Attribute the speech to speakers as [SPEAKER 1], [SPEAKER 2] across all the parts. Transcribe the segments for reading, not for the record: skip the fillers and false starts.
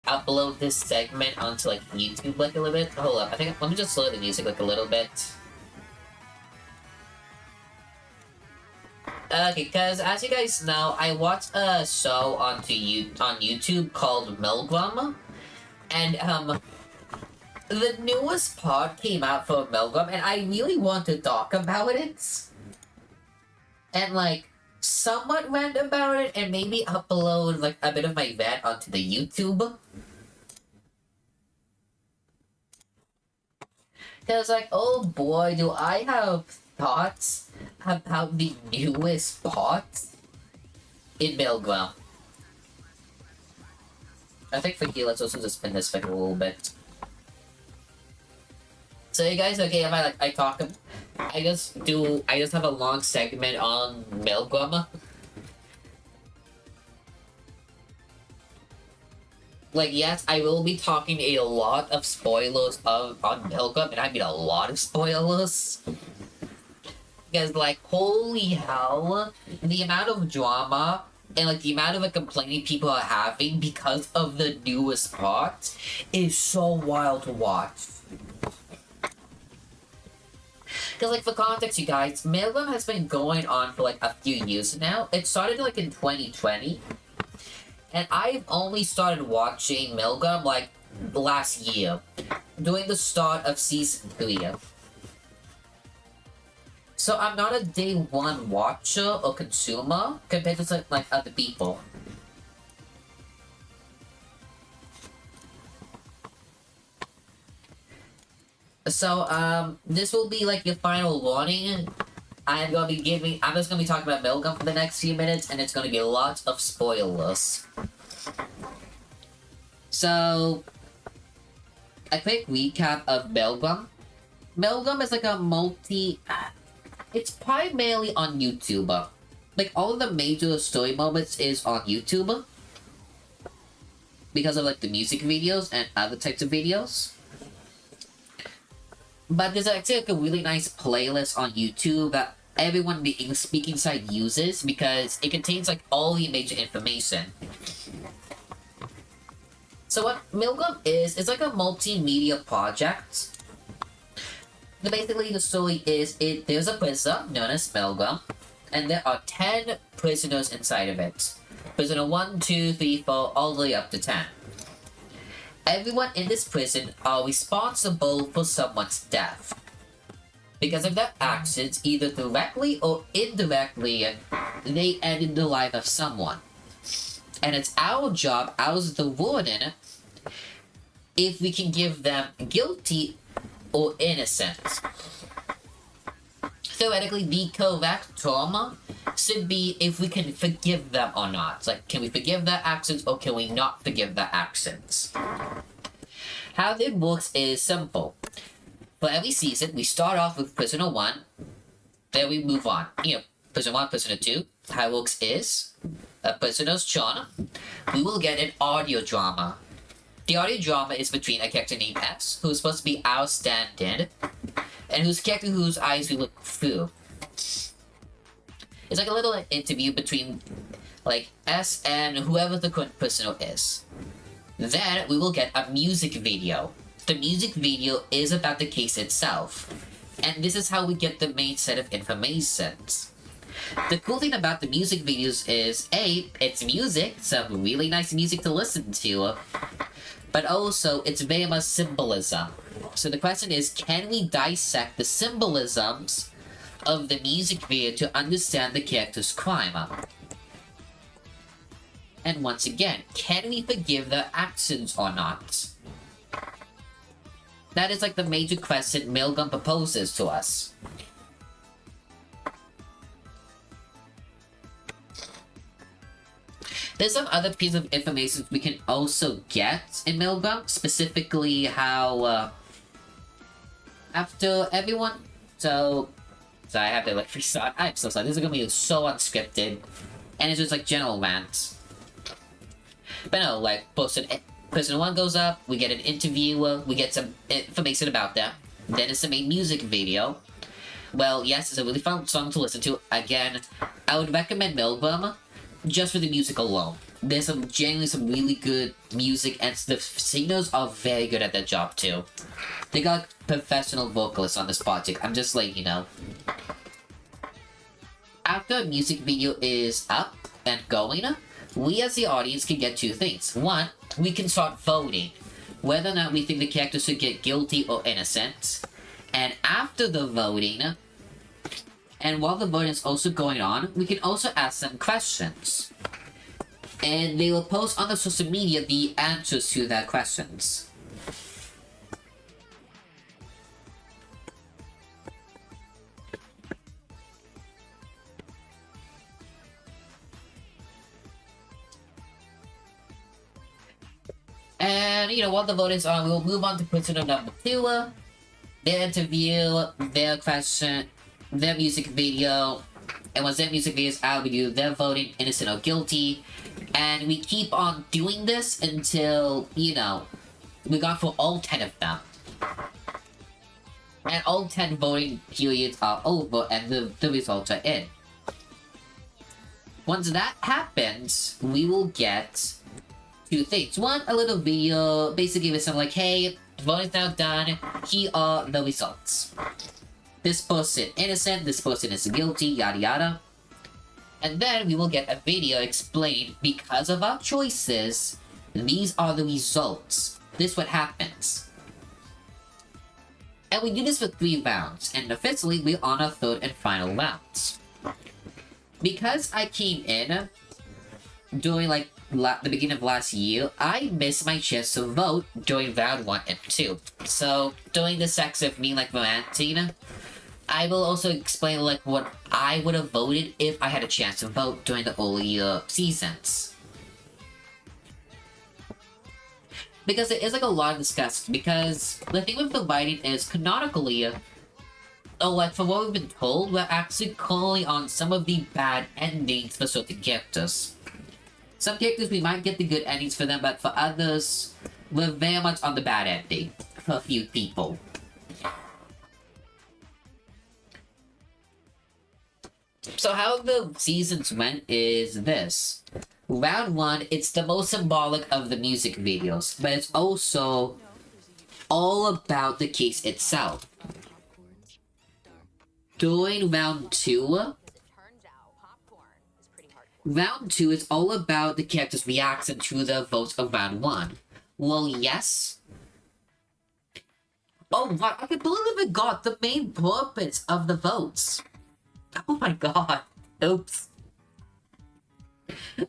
[SPEAKER 1] upload this segment onto like YouTube like a little bit. Hold up, I think let me just slow the music like a little bit. Okay, because as you guys know, I watched a show on YouTube called Milgram, and the newest pod came out for Milgram, and I really want to talk about it, and like somewhat rant about it, and maybe upload like a bit of my rant onto the YouTube. Because like, oh boy, do I have thoughts about the newest bots in Milgram. I think for you, let's also just spin this thing a little bit. So you guys okay if I just have a long segment on Milgram? Like, yes, I will be talking a lot of spoilers on Milgram, and I mean a lot of spoilers. Because, like, holy hell, the amount of drama and, like, the amount of like, complaining people are having because of the newest part is so wild to watch. Because, like, for context, you guys, Milgram has been going on for, like, a few years now. It started, like, in 2020. And I've only started watching Milgram, like, last year. During the start of Season 3. So I'm not a day one watcher or consumer compared to, like, other people. So, this will be, like, your final warning. I'm just gonna be talking about Milgram for the next few minutes, and it's gonna be lots of spoilers. So, a quick recap of Milgram. Milgram is like a it's primarily on YouTube. Like, all of the major story moments is on YouTube. Because of, like, the music videos and other types of videos. But there's actually like a really nice playlist on YouTube that everyone in the English speaking side uses because it contains like all the major information. So what Milgram is like a multimedia project. Basically the story is there's a prison known as Milgram, and there are 10 prisoners inside of it. Prisoner 1, 2, 3, 4, all the way up to 10. Everyone in this prison are responsible for someone's death. Because of their actions, either directly or indirectly, they ended the life of someone. And it's our job, as the warden, if we can give them guilty or innocent. Theoretically, the correct term should be if we can forgive them or not. Like, can we forgive their actions or can we not forgive their actions? How it works is simple. For every season, we start off with Prisoner 1, then we move on. You know, Prisoner 1, Prisoner 2. How it works is, Prisoner's turn, we will get an audio drama. The audio drama is between a character named S, who is supposed to be our stand-in, and whose character whose eyes we look through. It's like a little interview between, like, S and whoever the current prisoner is. Then we will get a music video. The music video is about the case itself. And this is how we get the main set of information. The cool thing about the music videos is, A, it's music, some really nice music to listen to, but also it's very much symbolism. So the question is, can we dissect the symbolisms of the music video to understand the character's crime? And once again, can we forgive their actions or not? That is like the major question Milgram proposes to us. There's some other piece of information we can also get in Milgram, specifically how, after everyone, so I have to like restart. I'm so sorry, this is gonna be so unscripted, and it's just like general rant. But no, like, Prisoner 1 goes up, we get an interview, we get some information about them, then it's the main music video. Well, yes, it's a really fun song to listen to. Again, I would recommend Milgram just for the music alone. there's genuinely some really good music, and the singers are very good at their job too. They got professional vocalists on this project. I'm just like, after a music video is up and going, we as the audience can get two things. One, we can start voting whether or not we think the character should get guilty or innocent. And after the voting, and while the voting is also going on, we can also ask them questions. And they will post on the social media the answers to their questions. And, while the voting is on, we'll move on to prisoner number 2. Their interview, their question, their music video. And once their music video is out, we do their voting, innocent or guilty. And we keep on doing this until, we got for all 10 of them. And all 10 voting periods are over and the results are in. Once that happens, we will get two things. One, a little video, basically with something like, hey, voting's now done, here are the results. This person innocent, this person is guilty, yada yada. And then we will get a video explaining, because of our choices, these are the results. This is what happens. And we do this for 3 rounds, and officially we're on our 3rd and final rounds. Because I came in during the beginning of last year, I missed my chance to vote during round 1 and 2. So during the sex of me romancing, I will also explain what I would have voted if I had a chance to vote during the earlier seasons. Because it is a lot of discussion, because the thing with the writing is canonically, from what we've been told, we're actually currently on some of the bad endings for certain characters. Some characters we might get the good endings for them, but for others, we're very much on the bad ending for a few people. So how the seasons went is this. Round 1, it's the most symbolic of the music videos, but it's also all about the case itself. During round 2, is all about the character's reaction to the votes of round 1. Well, yes. Oh, what? I can believe I got the main purpose of the votes. Oh my god. Oops.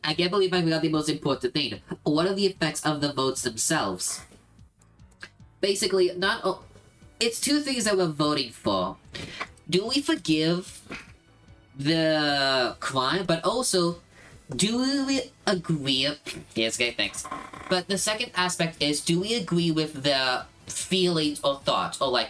[SPEAKER 1] I can't believe I forgot the most important thing. What are the effects of the votes themselves? Basically, it's 2 things that we're voting for. Do we forgive the crime, but also, do we agree? Yes, okay, thanks. But the second aspect is, do we agree with the feelings or thoughts, or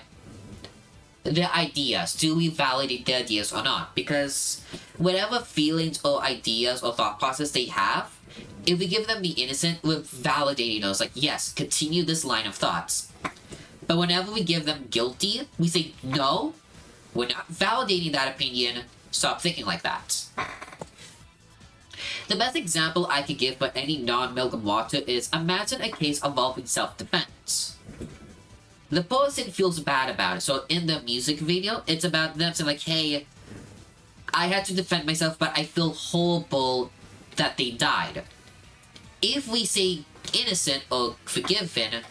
[SPEAKER 1] their ideas? Do we validate their ideas or not? Because whatever feelings or ideas or thought process they have, if we give them the innocent, we're validating those. Yes, continue this line of thoughts. But whenever we give them guilty, we say, no, we're not validating that opinion. Stop thinking like that. The best example I could give for any non-Milgram watcher is, imagine a case involving self-defense. The person feels bad about it, so in the music video, it's about them saying hey, I had to defend myself, but I feel horrible that they died. If we say innocent or forgiven,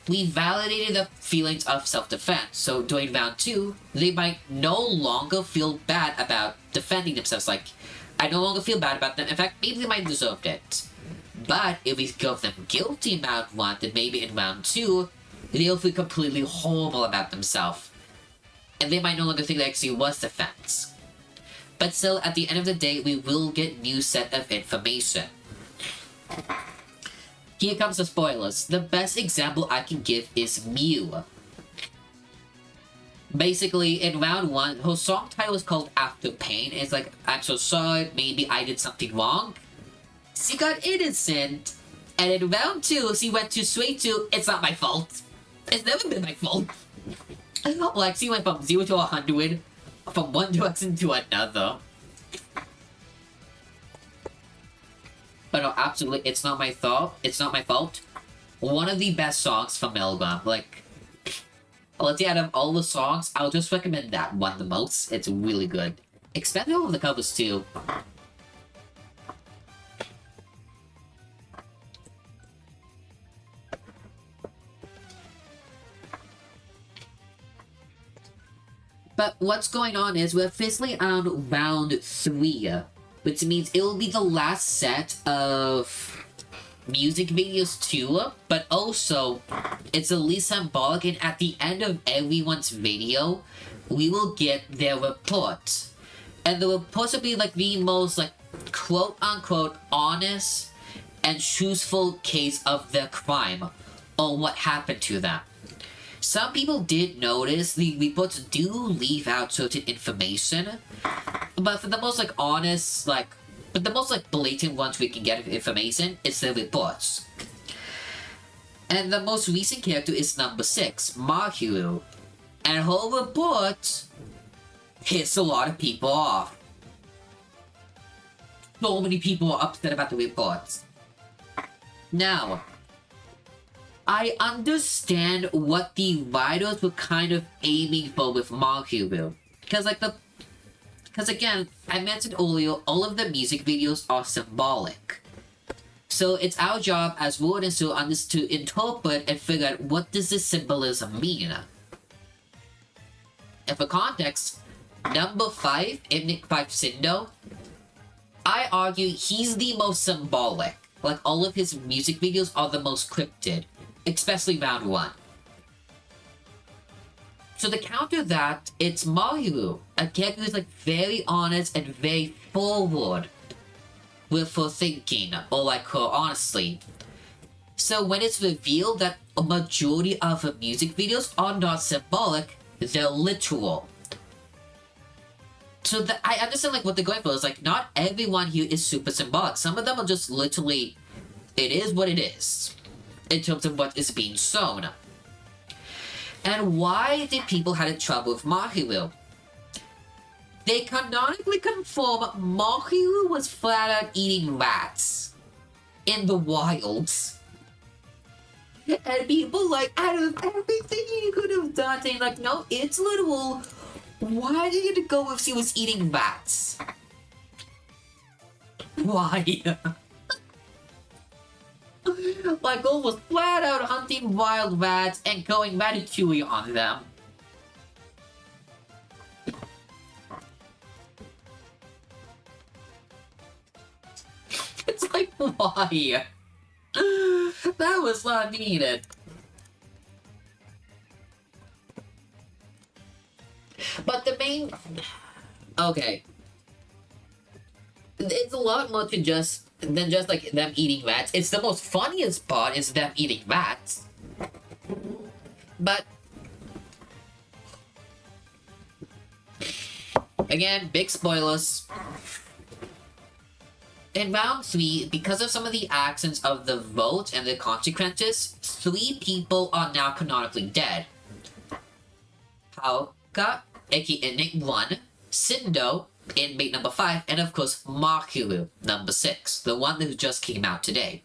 [SPEAKER 1] we validated the feelings of self-defense, so during round 2, they might no longer feel bad about defending themselves, I no longer feel bad about them, in fact, maybe they might have deserved it. But if we give them guilty in round 1, then maybe in round 2, they'll feel completely horrible about themselves. And they might no longer think that actually was defense. But still, at the end of the day, we will get new set of information. Here comes the spoilers. The best example I can give is Mew. Basically, in round 1, her song title is called After Pain. It's I'm so sorry, maybe I did something wrong. She got innocent. And in round 2, she went straight to, it's not my fault. It's never been my fault. She went from 0 to 100, from one direction to another. But no, absolutely, it's not my fault. It's not my fault. One of the best songs from Milgram. Like, let's say out of all the songs, I'll just recommend that one the most. It's really good. Expand all of the covers too. But what's going on is we're officially on round 3, which means it will be the last set of music videos too, but also it's the least symbolic, and at the end of everyone's video, we will get their report. And the reports will be like the most like quote-unquote honest and truthful case of their crime or what happened to them. Some people did notice the reports do leave out certain information, but for the most like honest, but the most like blatant ones we can get of information, it's the reports. And the most recent character is number 6, Mahiru, and her report pissed a lot of people off. So many people are upset about the reports. Now, I understand what the writers were kind of aiming for with Mahiru. Because again, I mentioned earlier, all of the music videos are symbolic. So it's our job as wardens to interpret and figure out what does this symbolism mean. And for context, number 5, Nick 5 Sindo, I argue he's the most symbolic. Like all of his music videos are the most cryptid. Especially round 1. So to counter that, it's Mahiru, a character who's like very honest and very forward with her thinking, or like her honestly. So when it's revealed that a majority of her music videos are not symbolic, they're literal. So I understand like what they're going for. It's like not everyone here is super symbolic. Some of them are just literally, it is what it is, in terms of what is being shown. And why did people have trouble with Mahiru? They canonically confirm Mahiru was flat out eating rats in the wilds. And people like, out of everything you could have done, saying like, no, it's literal. Why did you go if she was eating rats? Why? Like, almost flat out hunting wild rats and going ratatouille on them. It's like, why? That was not needed. But the main... Okay. It's a lot more to than just like them eating rats. It's the most funniest part is them eating rats. But again, big spoilers. In round 3, because of some of the actions of the vote and the consequences, 3 people are now canonically dead. Haoka, aka Nick 1, Sindo, inmate number 5, and of course Mahiru, number 6, the one who just came out today.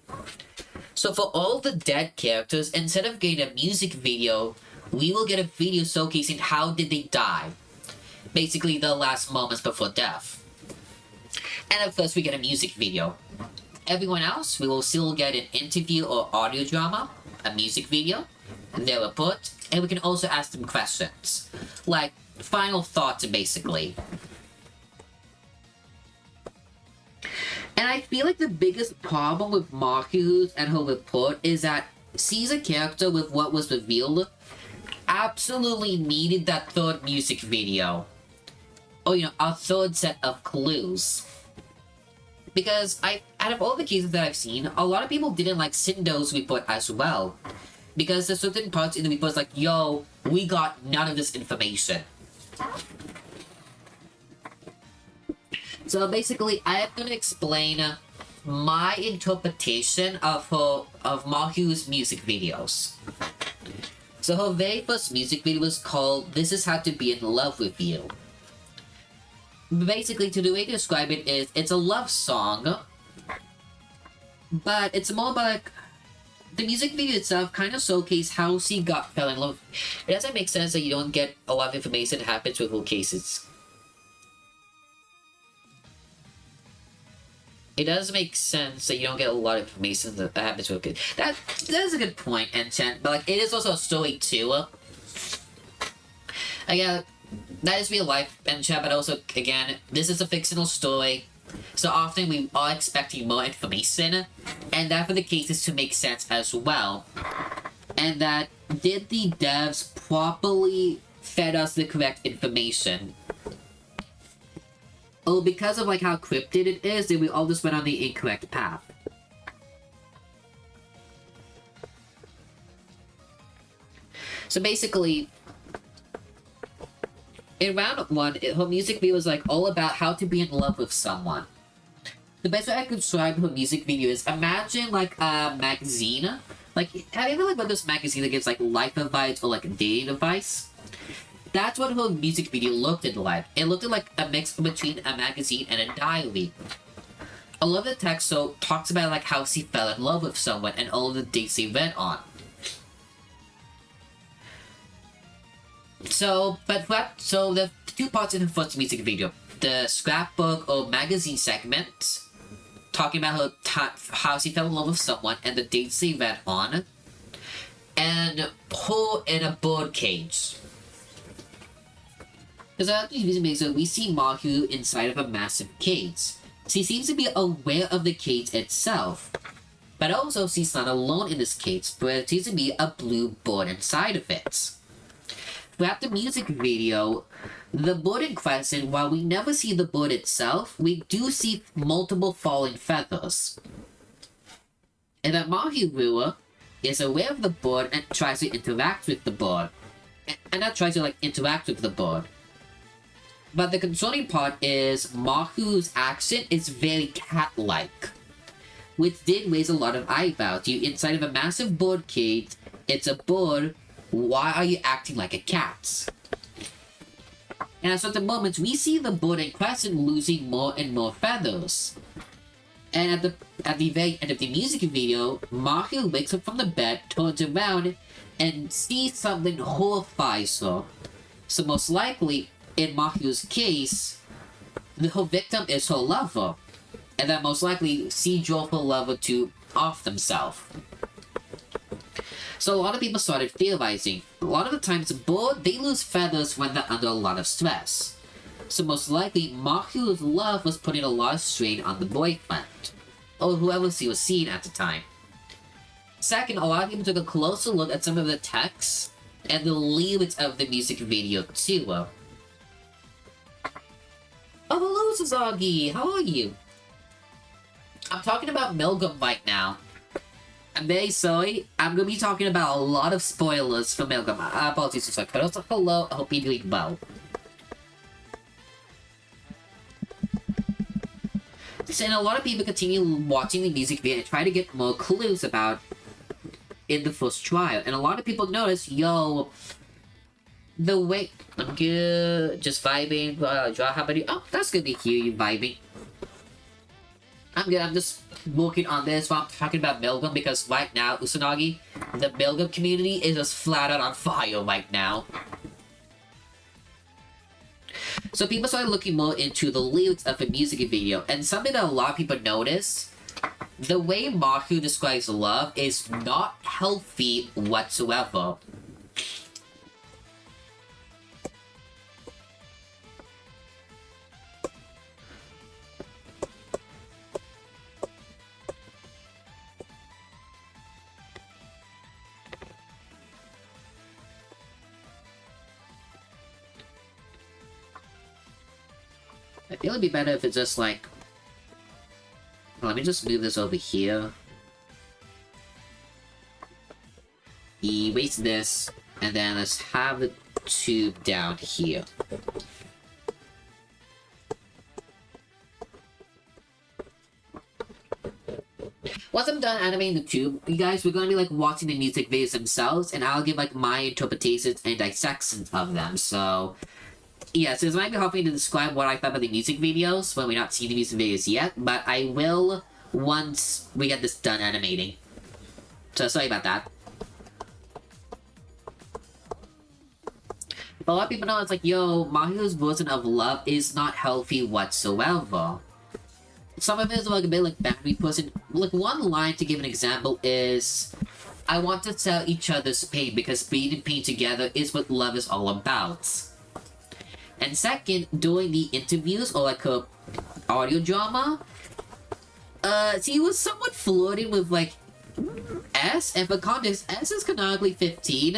[SPEAKER 1] So for all the dead characters, instead of getting a music video, we will get a video showcasing how did they die. Basically the last moments before death. And of course we get a music video. Everyone else, we will still get an interview or audio drama, a music video, their report, and we can also ask them questions. Like, final thoughts basically. And I feel like the biggest problem with Mahiru's and her report is that she's a character with what was revealed absolutely needed that 3rd music video. Or, you know, a 3rd set of clues. Because out of all the cases that I've seen, a lot of people didn't like Sindo's report as well. Because there's certain parts in the report like, yo, we got none of this information. So basically, I am going to explain my interpretation of Mahiru's music videos. So her very first music video was called This Is How to Be in Love With You. Basically, the way to describe it is, it's a love song, but it's more about like the music video itself kind of showcase how she fell in love. It doesn't make sense that you don't get a lot of information that happens with whole cases. It does make sense that you don't get a lot of information that happens with it. That's a good point, and but like it is also a story too. Again, that is real life, and but also again, this is a fictional story. So often we are expecting more information, and that for the cases to make sense as well. And that did the devs properly fed us the correct information? Oh, because of like how cryptid it is, then we all just went on the incorrect path. So basically, in round one, her music video was like all about how to be in love with someone. The best way I could describe her music video is imagine like a magazine. Like, have you ever like read this magazine that gives like life advice or like dating advice? That's what her music video looked like. It looked like a mix between a magazine and a diary. A lot of the text so talks about like how she fell in love with someone and all of the dates they went on. So the two parts in her first music video, the scrapbook or magazine segment, talking about her how she fell in love with someone and the dates they went on, and her in a bird cage. Because after these music videos, we see Mahiru inside of a massive cage. She seems to be aware of the cage itself, but also she's not alone in this cage, but there seems to be a blue bird inside of it. Throughout the music video, the bird in question, while we never see the bird itself, we do see multiple falling feathers. And that Mahiru is aware of the bird and tries to interact with the bird. And not tries to like interact with the bird. But the concerning part is Mahiru's action is very cat-like, which did raise a lot of eyebrows. You inside of a massive bird cage, it's a bird. Why are you acting like a cat? And at certain moments, we see the bird in question losing more and more feathers. And at the very end of the music video, Mahiru wakes up from the bed, turns around, and sees something horrifies her. So most likely, in Mahiru's case, her victim is her lover. And that most likely, she drove her lover to off themselves. So a lot of people started theorizing. A lot of the times, birds, they lose feathers when they're under a lot of stress. So most likely, Mahiru's love was putting a lot of strain on the boyfriend, or whoever she was seeing at the time. Second, a lot of people took a closer look at some of the texts and the lyrics of the music video too. Oh, hello, Sasagi! How are you? I'm talking about Milgram right now. I'm very sorry. I'm gonna be talking about a lot of spoilers for Milgram. Apologies for but also hello. I hope you're doing well. And a lot of people continue watching the music video and try to get more clues about in the first trial. And a lot of people notice, yo, the way I'm good, just vibing. How about you? Oh, that's good to hear you vibing. I'm good. I'm just working on this while I'm talking about Milgram because right now, Usanagi, the Milgram community is just flat out on fire right now. So people started looking more into the lyrics of the music video, and something that a lot of people notice, the way Mahiru describes love is not healthy whatsoever. I feel it'd be better if it's just like... Let me just move this over here. Erase this, and then let's have the tube down here. Once I'm done animating the tube, you guys, we're gonna be like watching the music videos themselves, and I'll give like my interpretations and dissections of them, so... Yeah, so this might be helping to describe what I thought about the music videos when we're not seeing the music videos yet, but I will once we get this done animating. So sorry about that. But a lot of people know it's like, yo, Mahiru's version of love is not healthy whatsoever. Some of it is like a bit like boundary person. Like one line to give an example is, I want to tell each other's pain because being in pain together is what love is all about. And second, during the interviews or like a audio drama, he was somewhat flirting with like S, and for context, S is canonically 15.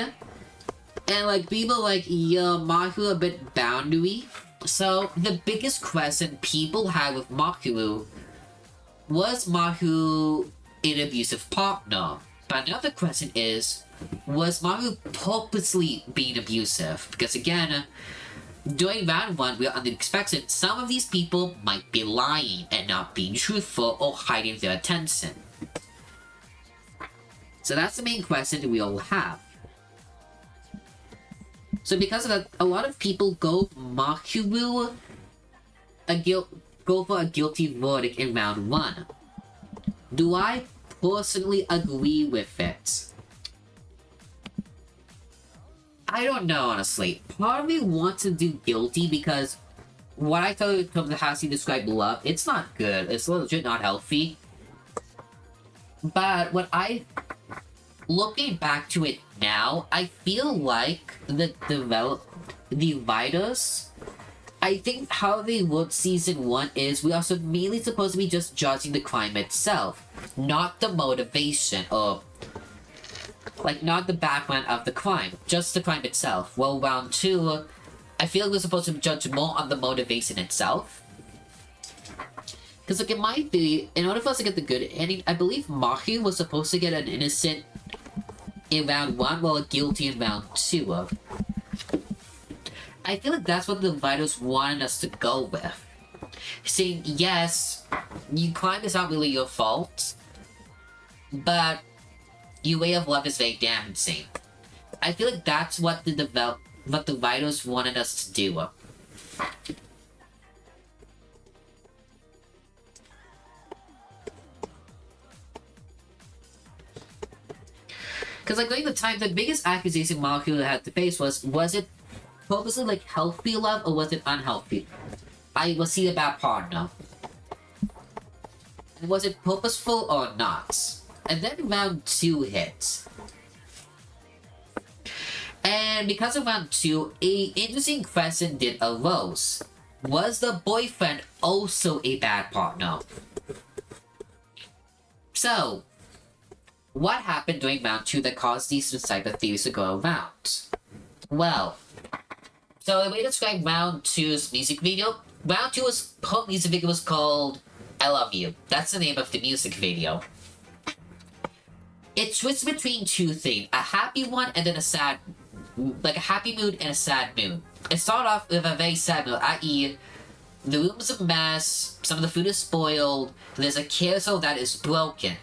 [SPEAKER 1] And like people like, yo, Mahiru a bit boundary. So the biggest question people had with Mahiru was Mahiru an abusive partner? But another question is, was Mahiru purposely being abusive? Because again, during round 1, we are under expected some of these people might be lying and not being truthful or hiding their attention. So that's the main question we all have. So because of that, a lot of people go Mahiru go for a guilty verdict in round 1. Do I personally agree with it? I don't know, honestly. Part of me wants to do guilty because what I thought in terms of how he described love, it's not good. It's legit not healthy. But looking back to it now, I feel like the writers, I think how they wrote season 1 is we are mainly supposed to be just judging the crime itself, not the motivation or like not the background of the crime, just the crime itself. Well, round 2, I feel like we're supposed to judge more on the motivation itself. Because like in my theory, in order for us to get the good ending, I believe Mahiru was supposed to get an innocent in round 1, while a guilty in round 2. I feel like that's what the writers wanted us to go with. Saying, yes, your crime is not really your fault, but your way of love is very damaging. I feel like that's what what the writers wanted us to do. Because like during the time, the biggest accusation Mahiru had to face was it purposely like healthy love or was it unhealthy? Was he a bad partner? And was it purposeful or not? And then round 2 hit. And because of round 2, an interesting question did arose. Was the boyfriend also a bad partner? So, what happened during round 2 that caused these type of theories to go around? Well, so the way to describe round 2's music video, round 2's music video was called I Love You. That's the name of the music video. It switched between two things, a happy one and then a sad, like a happy mood and a sad mood. It started off with a very sad mood, i.e., the room's a mess, some of the food is spoiled, there's a carousel that is broken.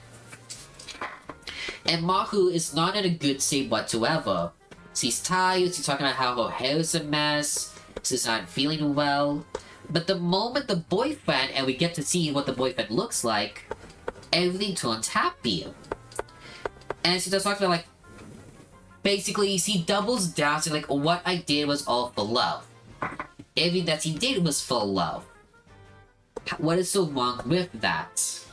[SPEAKER 1] And Mahiru is not in a good state whatsoever. She's tired, she's talking about how her hair is a mess, she's not feeling well. But the moment the boyfriend, and we get to see what the boyfriend looks like, everything turns happy. And she just talks about like, basically she doubles down, saying like, what I did was all for love. Everything that he did was for love. What is so wrong with that?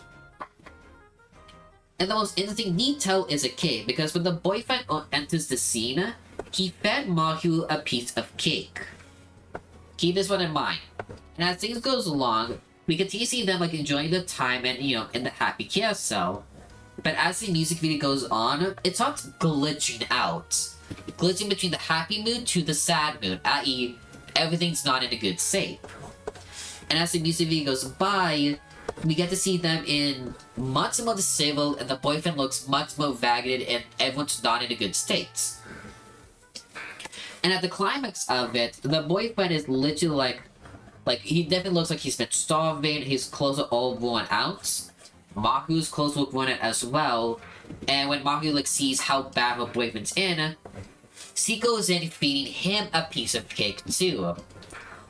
[SPEAKER 1] And the most interesting detail is a cake, because when the boyfriend enters the scene, he fed Mahiru a piece of cake. Keep this one in mind. And as things goes along, we continue to see them like enjoying the time and, you know, in the happy carousel. But as the music video goes on, it starts glitching out. Glitching between the happy mood to the sad mood, i.e., everything's not in a good state. And as the music video goes by, we get to see them in much more disabled, and the boyfriend looks much more ragged, and everyone's not in a good state. And at the climax of it, the boyfriend is literally like he definitely looks like he's been starving, his clothes are all worn out. Mahiru's clothes look worn out as well, and when Mahiru like sees how bad her boyfriend's in, she goes in feeding him a piece of cake too.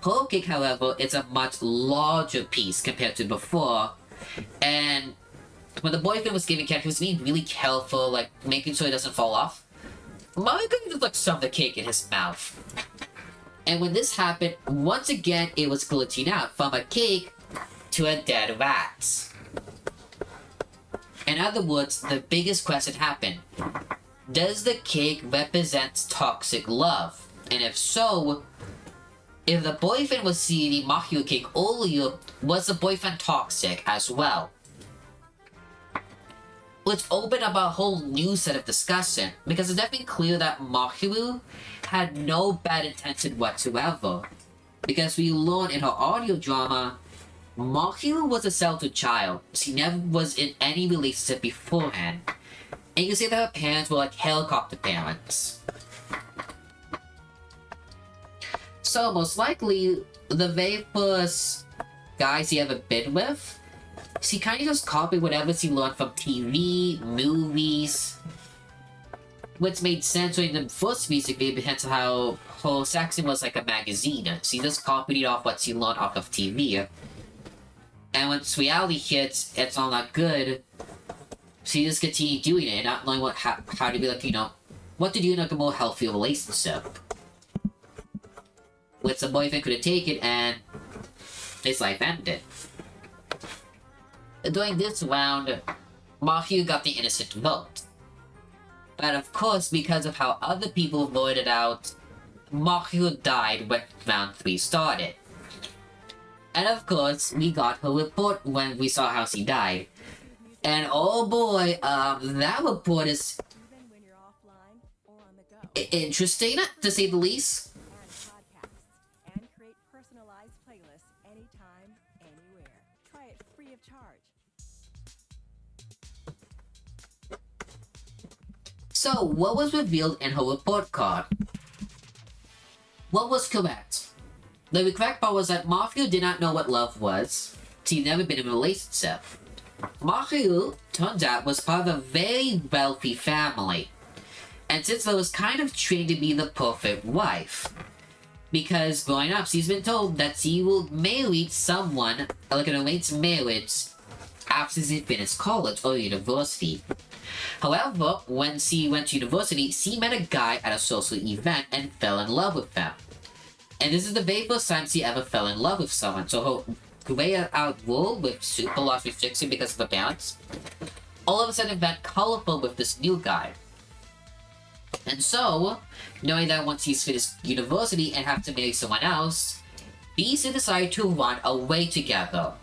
[SPEAKER 1] Her cake, however, is a much larger piece compared to before, and when the boyfriend was giving cake, he was being really careful, like making sure it doesn't fall off. Mahiru couldn't just like shove the cake in his mouth. And when this happened, once again it was glitching out from a cake to a dead rat. In other words, the biggest question happened. Does the cake represent toxic love? And if so, if the boyfriend was eating Mahiru cake earlier, was the boyfriend toxic as well? Let's open up a whole new set of discussion, because it's definitely clear that Mahiru had no bad intention whatsoever. Because we learned in her audio drama, Mahiru was a sheltered child. She never was in any relationship beforehand. And you can say that her parents were like helicopter parents. So most likely, the very first guys he ever been with, she kind of just copied whatever she learned from TV, movies, which made sense during the first music video because of how her section was like a magazine. She just copied it off what she learned off of TV. And once reality hits, it's all not good. She just continued doing it and not knowing how to be like, you know, what to do in like a more healthy relationship. Which the boyfriend couldn't take it and his life ended. During this round, Mahiru got the innocent vote. But of course, because of how other people voted out, Mahiru died when round 3 started. And of course, we got her report when we saw how she died. And oh boy, that report is interesting, to say the least.
[SPEAKER 2] And create personalized playlists anytime, anywhere. Try it free of charge.
[SPEAKER 1] So, what was revealed in her report card? What was correct? The correct part was that Mahiru did not know what love was. She'd never been in a relationship. Mahiru, turns out, was part of a very wealthy family. And since I was kind of trained to be the perfect wife. Because growing up, she's been told that she will marry someone, like an arranged marriage, after she finished college or university. However, when she went to university, she met a guy at a social event and fell in love with him. And this is the very first time she ever fell in love with someone, so her way out world with super lost restriction because of her parents, all of a sudden went colorful with this new guy. And so, knowing that once he's finished university and have to marry someone else, these two decide to run away together.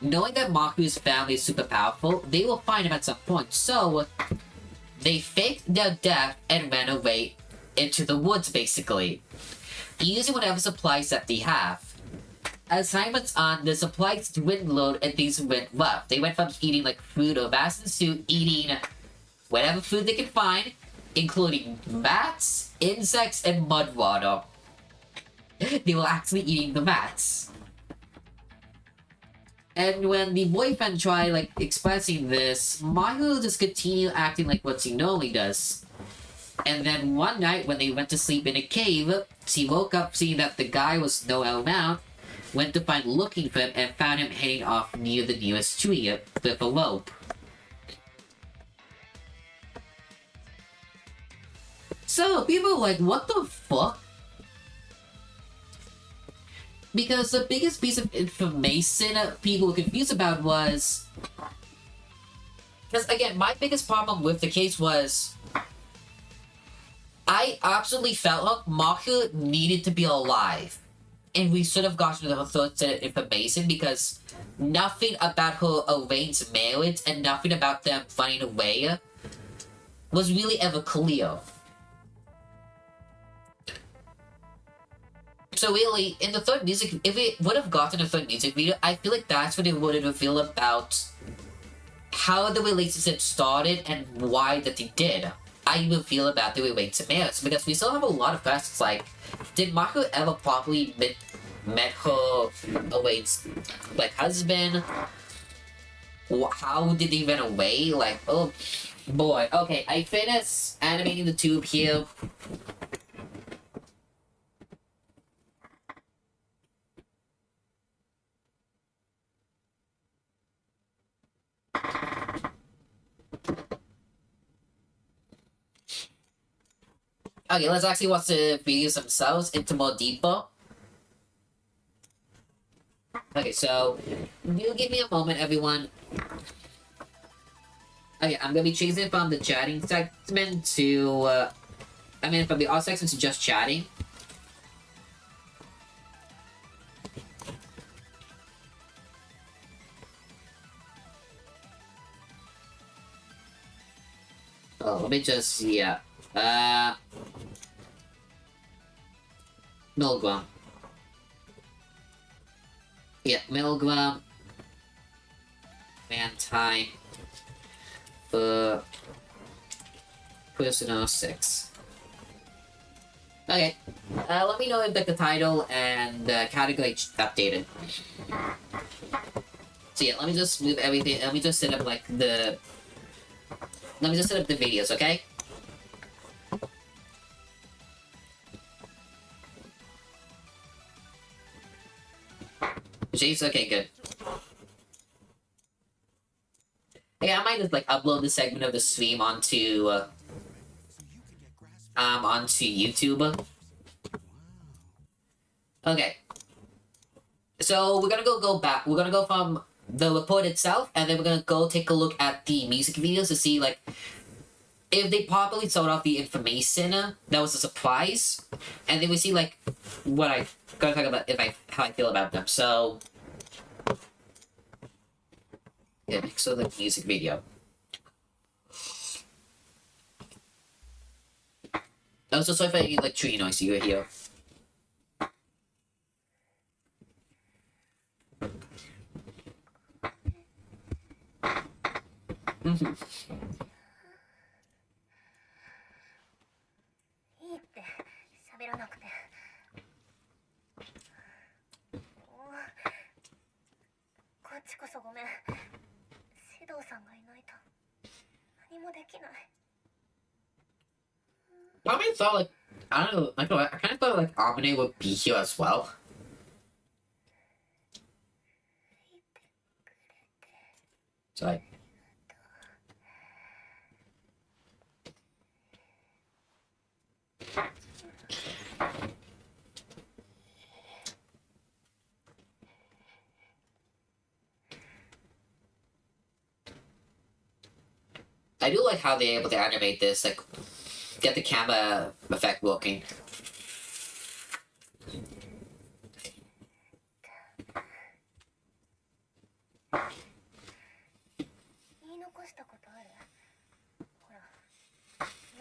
[SPEAKER 1] Knowing that Mahiru's family is super powerful, they will find him at some point, so they faked their death and ran away into the woods, basically, using whatever supplies that they have. As time went on, the supplies dwindled and things went rough. They went from eating like food or vast to eating whatever food they could find, including bats, insects, and mud water. They were actually eating the bats. And when the boyfriend tried like expressing this, Mahiru just continued acting like what she normally does. And then one night when they went to sleep in a cave, she woke up seeing that the guy was nowhere around, went to find looking for him, and found him hanging off near the nearest tree with a rope. So people were like, what the fuck? Because the biggest piece of information people were confused about was... Because again, my biggest problem with the case was... I absolutely felt like Mahiru needed to be alive. And we should have gotten the third set of information because nothing about her arranged marriage and nothing about them running away was really ever clear. So really, in the third music, if it would have gotten a third music video, I feel like that's when it would have revealed about how the relationship started and why that they did. I even feel about the arranged marriage, because we still have a lot of questions like, did Mahiru ever properly met her arranged like husband? How did they run away? Like, oh boy. Okay, I finished animating the tube here. Okay, let's actually watch the videos themselves into more deeper. Okay, so you give me a moment, everyone. Okay, I'm gonna be changing from the chatting segment to, from the art section to just chatting. Oh, let me just, yeah. Milgram. Yeah, Milgram. Man time. For Personal 6. Okay. Let me know if like the title and the category updated. So yeah, let me just move everything. Let me just set up like the. Let me just set up the videos, okay? Jeez, okay, good. Hey, I might just like upload this segment of the stream onto YouTube. Okay. So we're gonna go back. We're gonna go from the report itself, and then we're gonna go take a look at the music videos to see like if they properly sold off the information that was a surprise, and then we see like what I gotta talk about how I feel about them. So yeah, so the music video. I'm so sorry for any like tree noise you hear. Mhm.
[SPEAKER 3] いいって喋らなくて。こっちこそごめん。指導さんがいないと何もできない。
[SPEAKER 1] I mean, thought like I don't know. I kind of thought like Amine would be here as well. So like. I do like how they're able to animate this, like get the camera effect working.
[SPEAKER 3] 言い残したことある？ほら、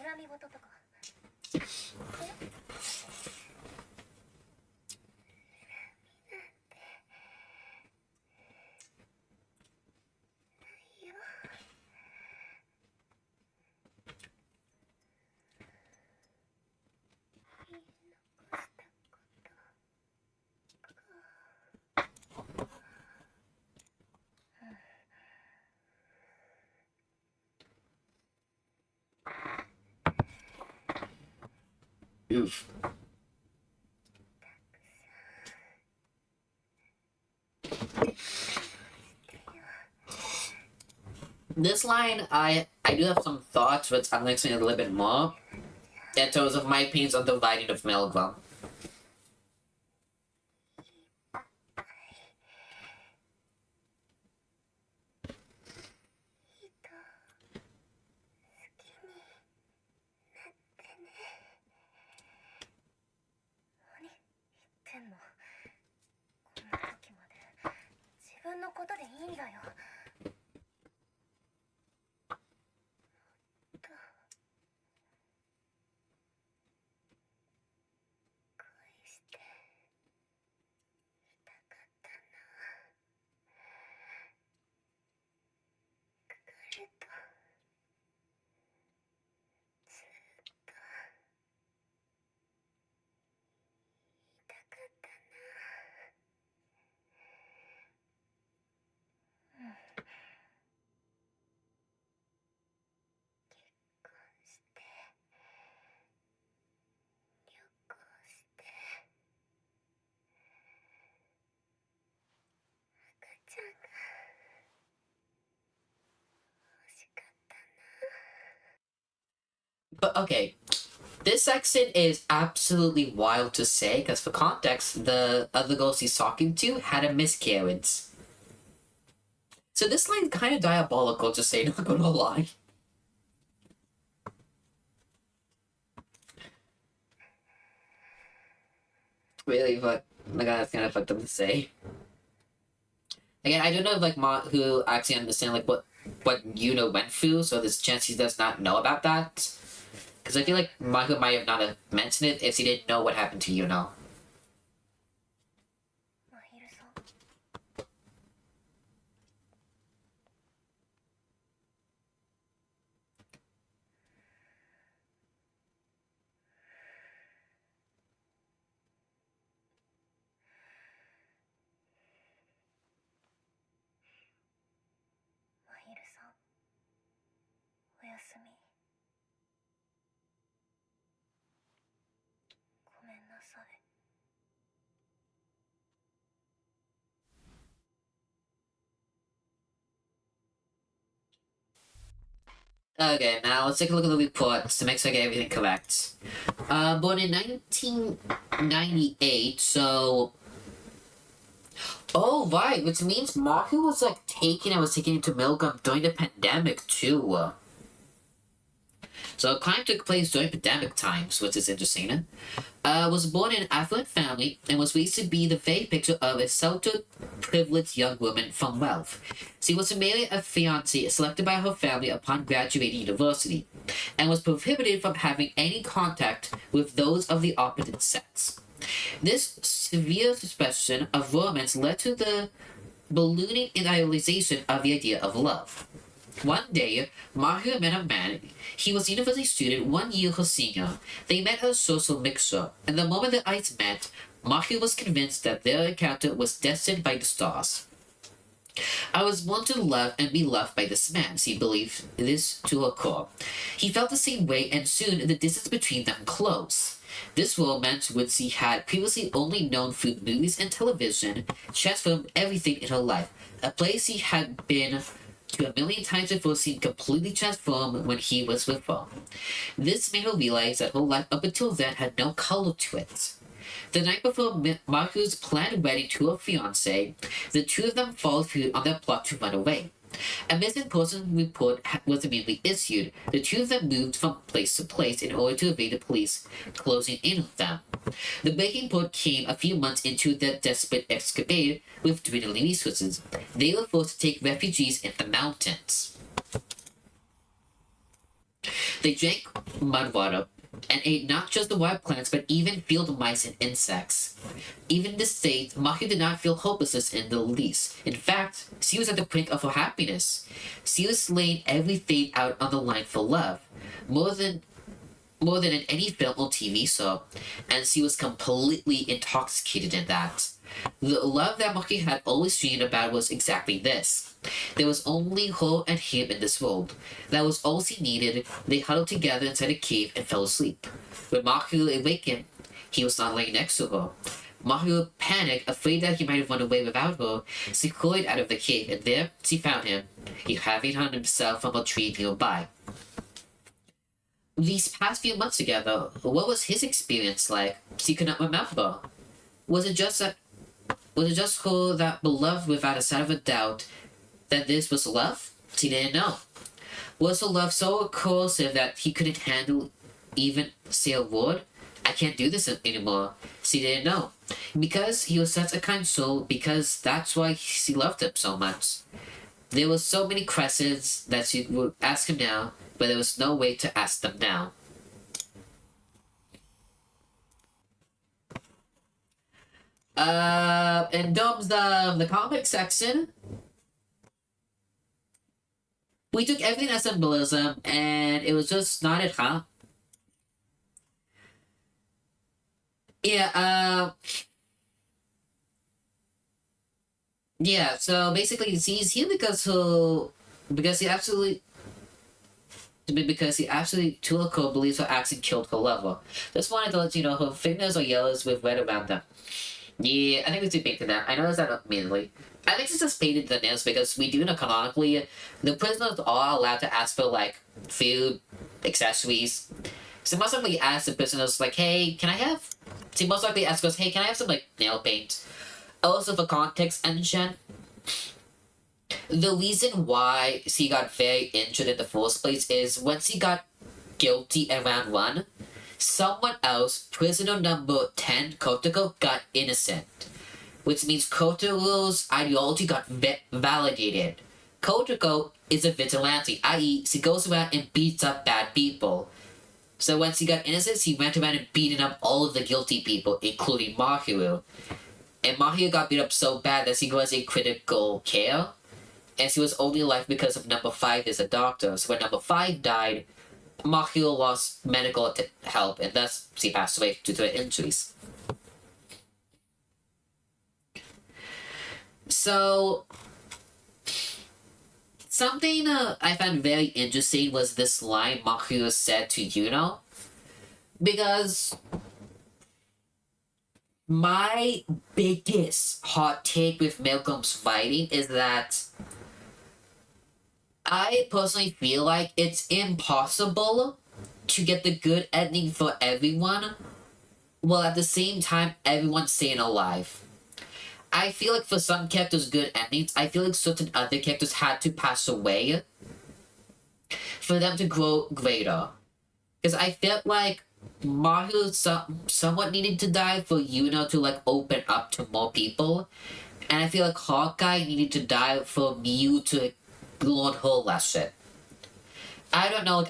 [SPEAKER 3] 恨み事とか。
[SPEAKER 1] Oof. This line, I do have some thoughts, but I'm gonna explain it a little bit more in terms of my opinions on the writing of Milgram.
[SPEAKER 3] てんの。こんな時まで自分のことでいいんだよ。恋していたかったな。彼とずっといたかったな。結婚して旅行して赤ちゃんが欲しかったな。
[SPEAKER 1] But okay, This section is absolutely wild to say, because for context, the other girls he's talking to had a miscarriage. So this line's kind of diabolical, to say, not gonna lie. Really, but my god, that's kind of fucked up to say. Again, I don't know if like who actually understand like what Yuno went through, so there's a chance he does not know about that. Because I feel like Mahiru might have not have mentioned it if he didn't know what happened to Yuno.
[SPEAKER 3] マヒルさん マヒルさんおやすみごめんなさい
[SPEAKER 1] Okay, now let's take a look at the reports to make sure I get everything correct. Born in 1998, so... Oh, right, which means Mahiru was, like, taken into Milgram during the pandemic, too. So the crime took place during pandemic times, which is interesting. Was born in an affluent family and was raised to be the very picture of a sheltered, privileged young woman from wealth. She was to marry a fiancé selected by her family upon graduating university, and was prohibited from having any contact with those of the opposite sex. This severe suspicion of romance led to the ballooning idealization of the idea of love. One day, Mahiru met a man. He was a university student 1 year her senior. They met at a social mixer, and the moment their eyes met, Mahiru was convinced that their encounter was destined by the stars. I was born to love and be loved by this man, she believed this to her core. He felt the same way, and soon the distance between them closed. This romance, which she had previously only known through movies and television, transformed everything in her life. A place she had been to a million times before seemed completely transformed when he was with her. This made her realize that her life up until then had no color to it. The night before Mahiru's planned wedding to her fiancé, the two of them followed through on their plot to run away. A missing person report was immediately issued. The two of them moved from place to place in order to evade the police closing in on them. The breaking point came a few months into their desperate escapade with dwindling resources. They were forced to take refugees in the mountains. They drank mud water and ate not just the wild plants but even field mice and insects. Even in this state, Mahiru did not feel hopelessness in the least. In fact, she was at the brink of her happiness. She was laying everything out on the line for love, more than in any film or TV show, and she was completely intoxicated in that. The love that Mahiru had always dreamed about was exactly this. There was only her and him in this world. That was all she needed. They huddled together inside a cave and fell asleep. When Mahiru awakened, he was not laying next to her. Mahiru panicked, afraid that he might have run away without her. She hurried out of the cave, and there she found him. He having hung himself from a tree nearby. These past few months together, what was his experience like? She could not remember. Was it just her that beloved without a shadow of a doubt that this was love? She didn't know. Was her love so corrosive that he couldn't handle even say a word? I can't do this anymore. She didn't know. Because he was such a kind soul, because that's why she loved him so much. There were so many questions that she would ask him now, but there was no way to ask them now. In terms of the comic section, we took everything as symbolism, and it was just not it, huh? Yeah, yeah, so basically he's here because he absolutely Tulako believes her accent killed her lover. Just wanted to let you know her fingernails are yellows with red around them. Yeah, I think we should painted that. I noticed that immediately. I think she just painted the nails because we do know canonically the prisoners are allowed to ask for like food, accessories, So most likely ask the person who's like, hey, can I have... So most likely ask us, hey, can I have some, like, nail paint? Also, for context engine, the reason why he got very injured in the first place is once he got guilty in round 1, someone else, prisoner number 10, Kotoko, got innocent. Which means Kotoko's ideology got validated. Kotoko is a vigilante, i.e. he goes around and beats up bad people. So once he got innocent, he went around and beating up all of the guilty people, including Mahiru. And Mahiru got beat up so bad that he was in critical care, and he was only alive because of number 5 is a doctor. So when number 5 died, Mahiru lost medical help, and thus he passed away due to the injuries. So, something I found very interesting was this line Mahiru said to Yuno, because my biggest hot take with Milgram's writing is that I personally feel like it's impossible to get the good ending for everyone, while at the same time everyone's staying alive. I feel like for some characters good endings, I feel like certain other characters had to pass away for them to grow greater. Because I felt like Mahiru somewhat needed to die for Yuno to like open up to more people. And I feel like Hawkeye needed to die for Miyu to learn her lesson. I don't know,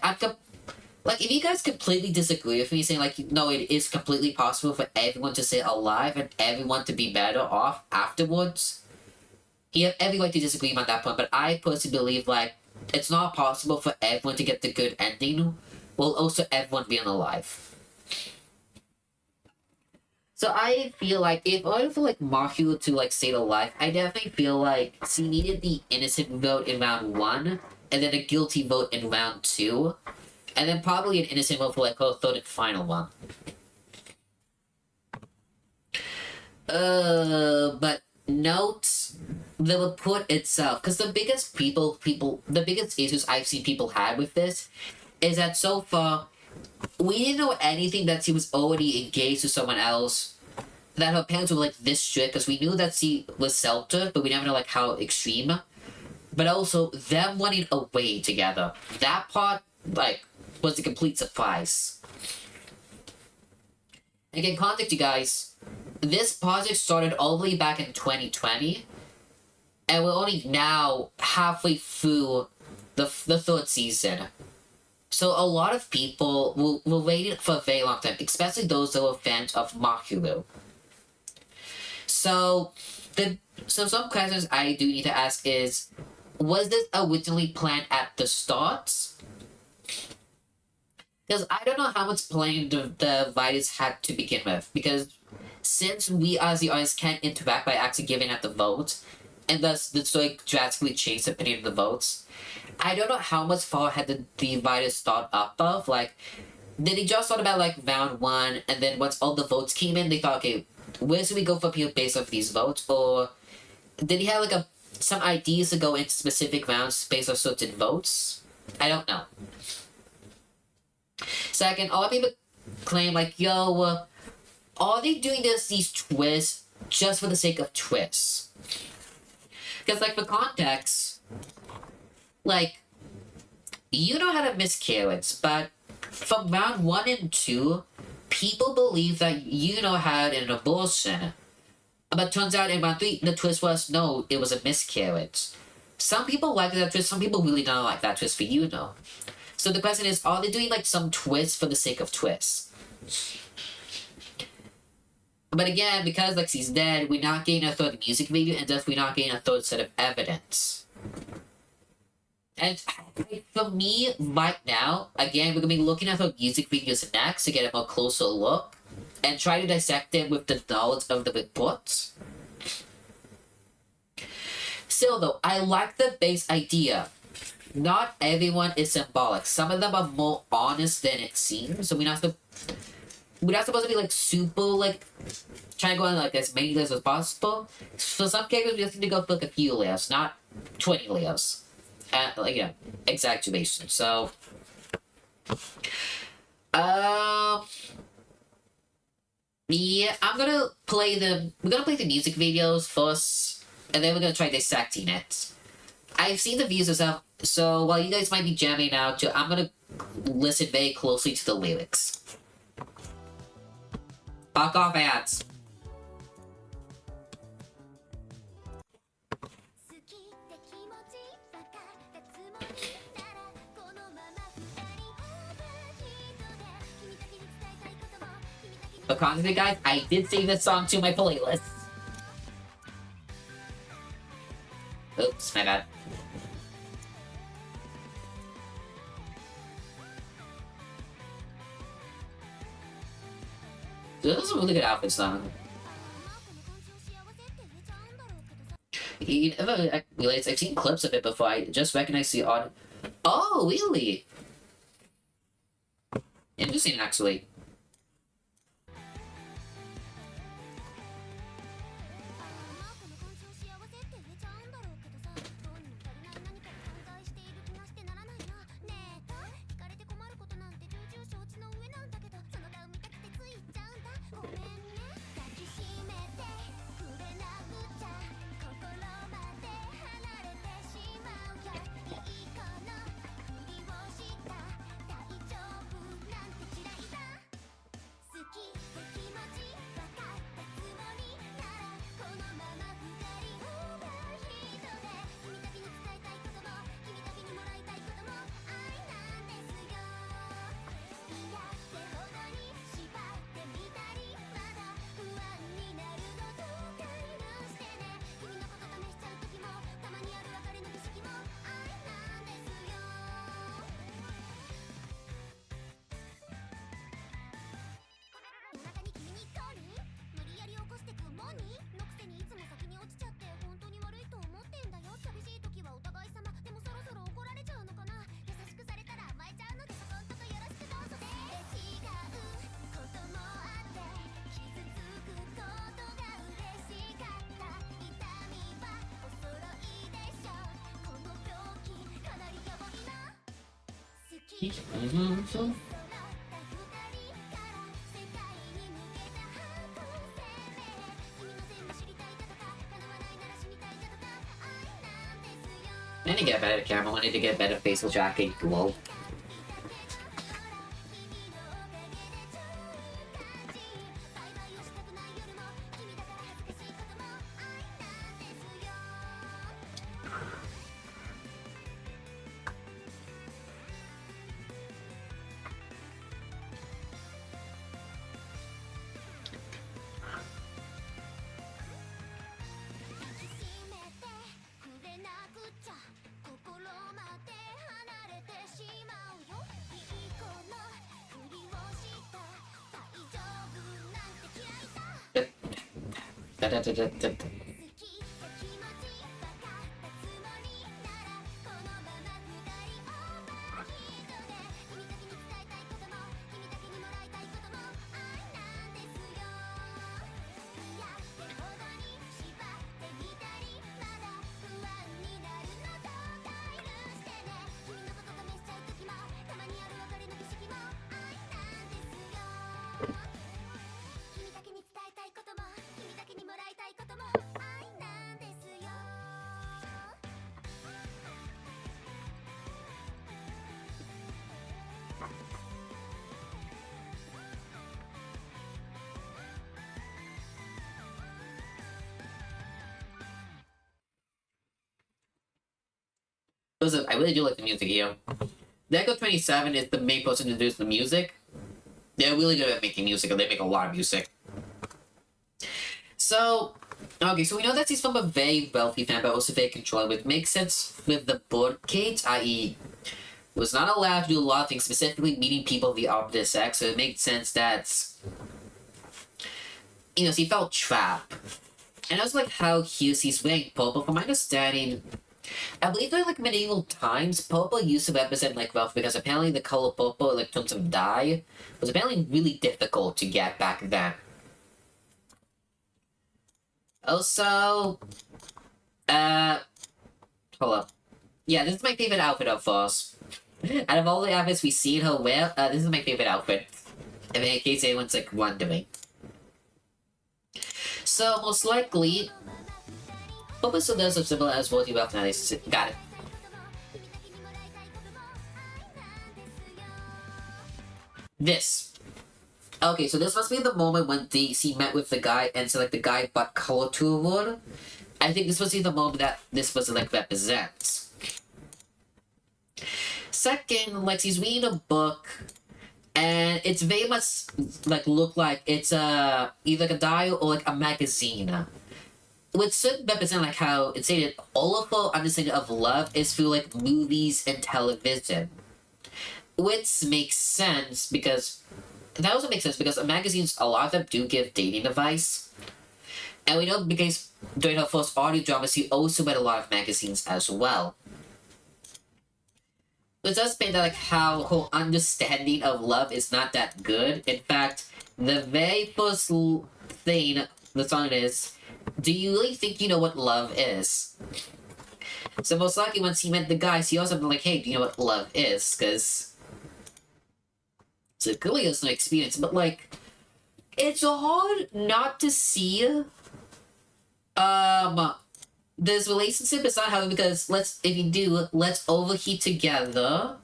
[SPEAKER 1] like, if you guys completely disagree with me, saying, like, no, it is completely possible for everyone to stay alive and everyone to be better off afterwards, you have every right to disagree on that point, but I personally believe, like, it's not possible for everyone to get the good ending, while also everyone being alive. So I feel like, if I feel like Mahiru to, like, stay alive, I definitely feel like she needed the innocent vote in round 1, and then a guilty vote in round 2, and then probably an innocent vote for like her third and final one. But note the report itself, because the biggest the biggest issues I've seen people had with this is that so far we didn't know anything that she was already engaged to someone else, that her parents were like this strict, because we knew that she was sheltered, but we never know like how extreme. But also them running away together, that part like was a complete surprise. Again, context you guys, this project started all the way back in 2020, and we're only now halfway through the third season. So a lot of people were waiting for a very long time, especially those that were fans of Mahiru. So some questions I do need to ask is, was this originally planned at the start? Because I don't know how much planning the writers had to begin with, because since we as the audience can't interact by actually giving out the votes, and thus the story drastically changed depending on the votes, I don't know how much far had the writers thought up of. Like, did they just thought about like round 1, and then once all the votes came in, they thought, okay, where should we go for people based off these votes? Or did he have like some ideas to go into specific rounds based on certain votes? I don't know. Second, a lot of people claim like, yo, are they doing these twists just for the sake of twists? Because like for context, like, Yuno had a miscarriage, but from round 1 and 2, people believe that Yuno had an abortion. But turns out in round 3, the twist was, no, it was a miscarriage. Some people like that twist, some people really don't like that twist for Yuno. So the question is, are they doing like some twists for the sake of twists? But again, because like she's dead, we're not getting a third music video, and thus we're not getting a third set of evidence. And for me, right now, again, we're gonna be looking at her music videos next to get a more closer look, and try to dissect them with the knowledge of the reports. Still though, I like the base idea. Not everyone is symbolic. Some of them are more honest than it seems, so we're not supposed to be like super like trying to go on like as many layers as possible. For some characters, we just need to go for like a few layers, not 20 layers. Like, exaggeration. So Um, yeah, we're gonna play the music videos first, and then we're gonna try dissecting it. I've seen the views and stuff, so while you guys might be jamming out, I'm gonna listen very closely to the lyrics. Fuck off, ads. But honestly, guys, I did save this song to my playlist. Oops, my bad. This is a really good outfit song. You never realized I've seen clips of it before. I just recognize the odd. Oh, really? Interesting, actually. I need to get a better camera. I need to get a better facial tracking. Whoa. Listen, I really do like the music here. Deco 27 is the main person to do the music. They're really good at making music, and they make a lot of music. So, okay, so we know that he's from a very wealthy family, but also very controlling, which makes sense with the birdcage, i.e., was not allowed to do a lot of things, specifically meeting people of the opposite sex, so it makes sense that, so he felt trapped. And also like how he's wearing purple, from my understanding, I believe during like medieval times, purple used to represent like wealth because apparently the color purple, like in terms of dye, was apparently really difficult to get back then. Also, hold up. Yeah, this is my favorite outfit of us. Out of all the outfits we've seen her wear, this is my favorite outfit. In case anyone's like wondering. So most likely, Purpose of this is similar as what you have now. Got it. This. Okay, so this must be the moment when DC met with the guy and so like the guy bought color to a wood. I think this must be the moment that this was like represents. Second, like she's reading a book, and it's very much like look like it's either like a diary or like a magazine. Which should represent like how it's stated all of her understanding of love is through like movies and television. Which makes sense because that also makes sense because magazines, a lot of them do give dating advice. And we know because during her first audio drama, she also read a lot of magazines as well. Which does mean that like how her understanding of love is not that good. In fact, the very first thing the song is, do you really think you know what love is? So most likely when she met the guy, she also been like, hey, do you know what love is? Because so clearly has no experience, but like it's hard not to see this relationship is not healthy because let's overheat together.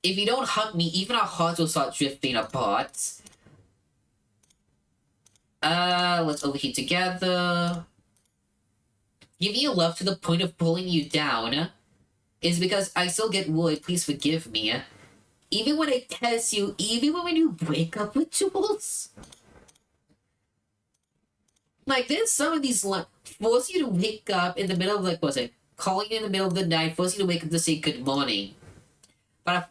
[SPEAKER 1] If you don't hug me, even our hearts will start drifting apart. Let's overheat together. Giving you love to the point of pulling you down is because I still get worried, please forgive me. Even when I test you, even when we do breakup rituals. Like, there's some of these, like, force you to wake up in the middle of, like, what's it? Calling you in the middle of the night, force you to wake up to say good morning. But,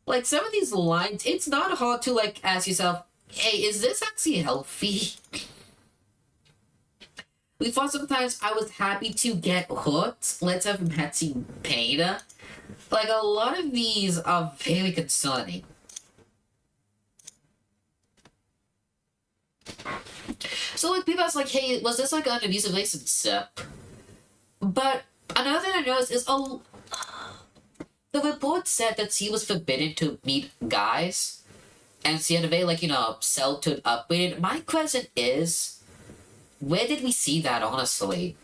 [SPEAKER 1] like, some of these lines, it's not hard to, like, ask yourself, hey, is this actually healthy? We thought sometimes I was happy to get hurt. Let's have Patsy pain. Like, a lot of these are very concerning. So, like, people ask, like, hey, was this, like, an abusive relationship? But another thing I noticed is, the report said that she was forbidden to meet guys. And she had a very, like, you know, sheltered upbringing. My question is, where did we see that, honestly?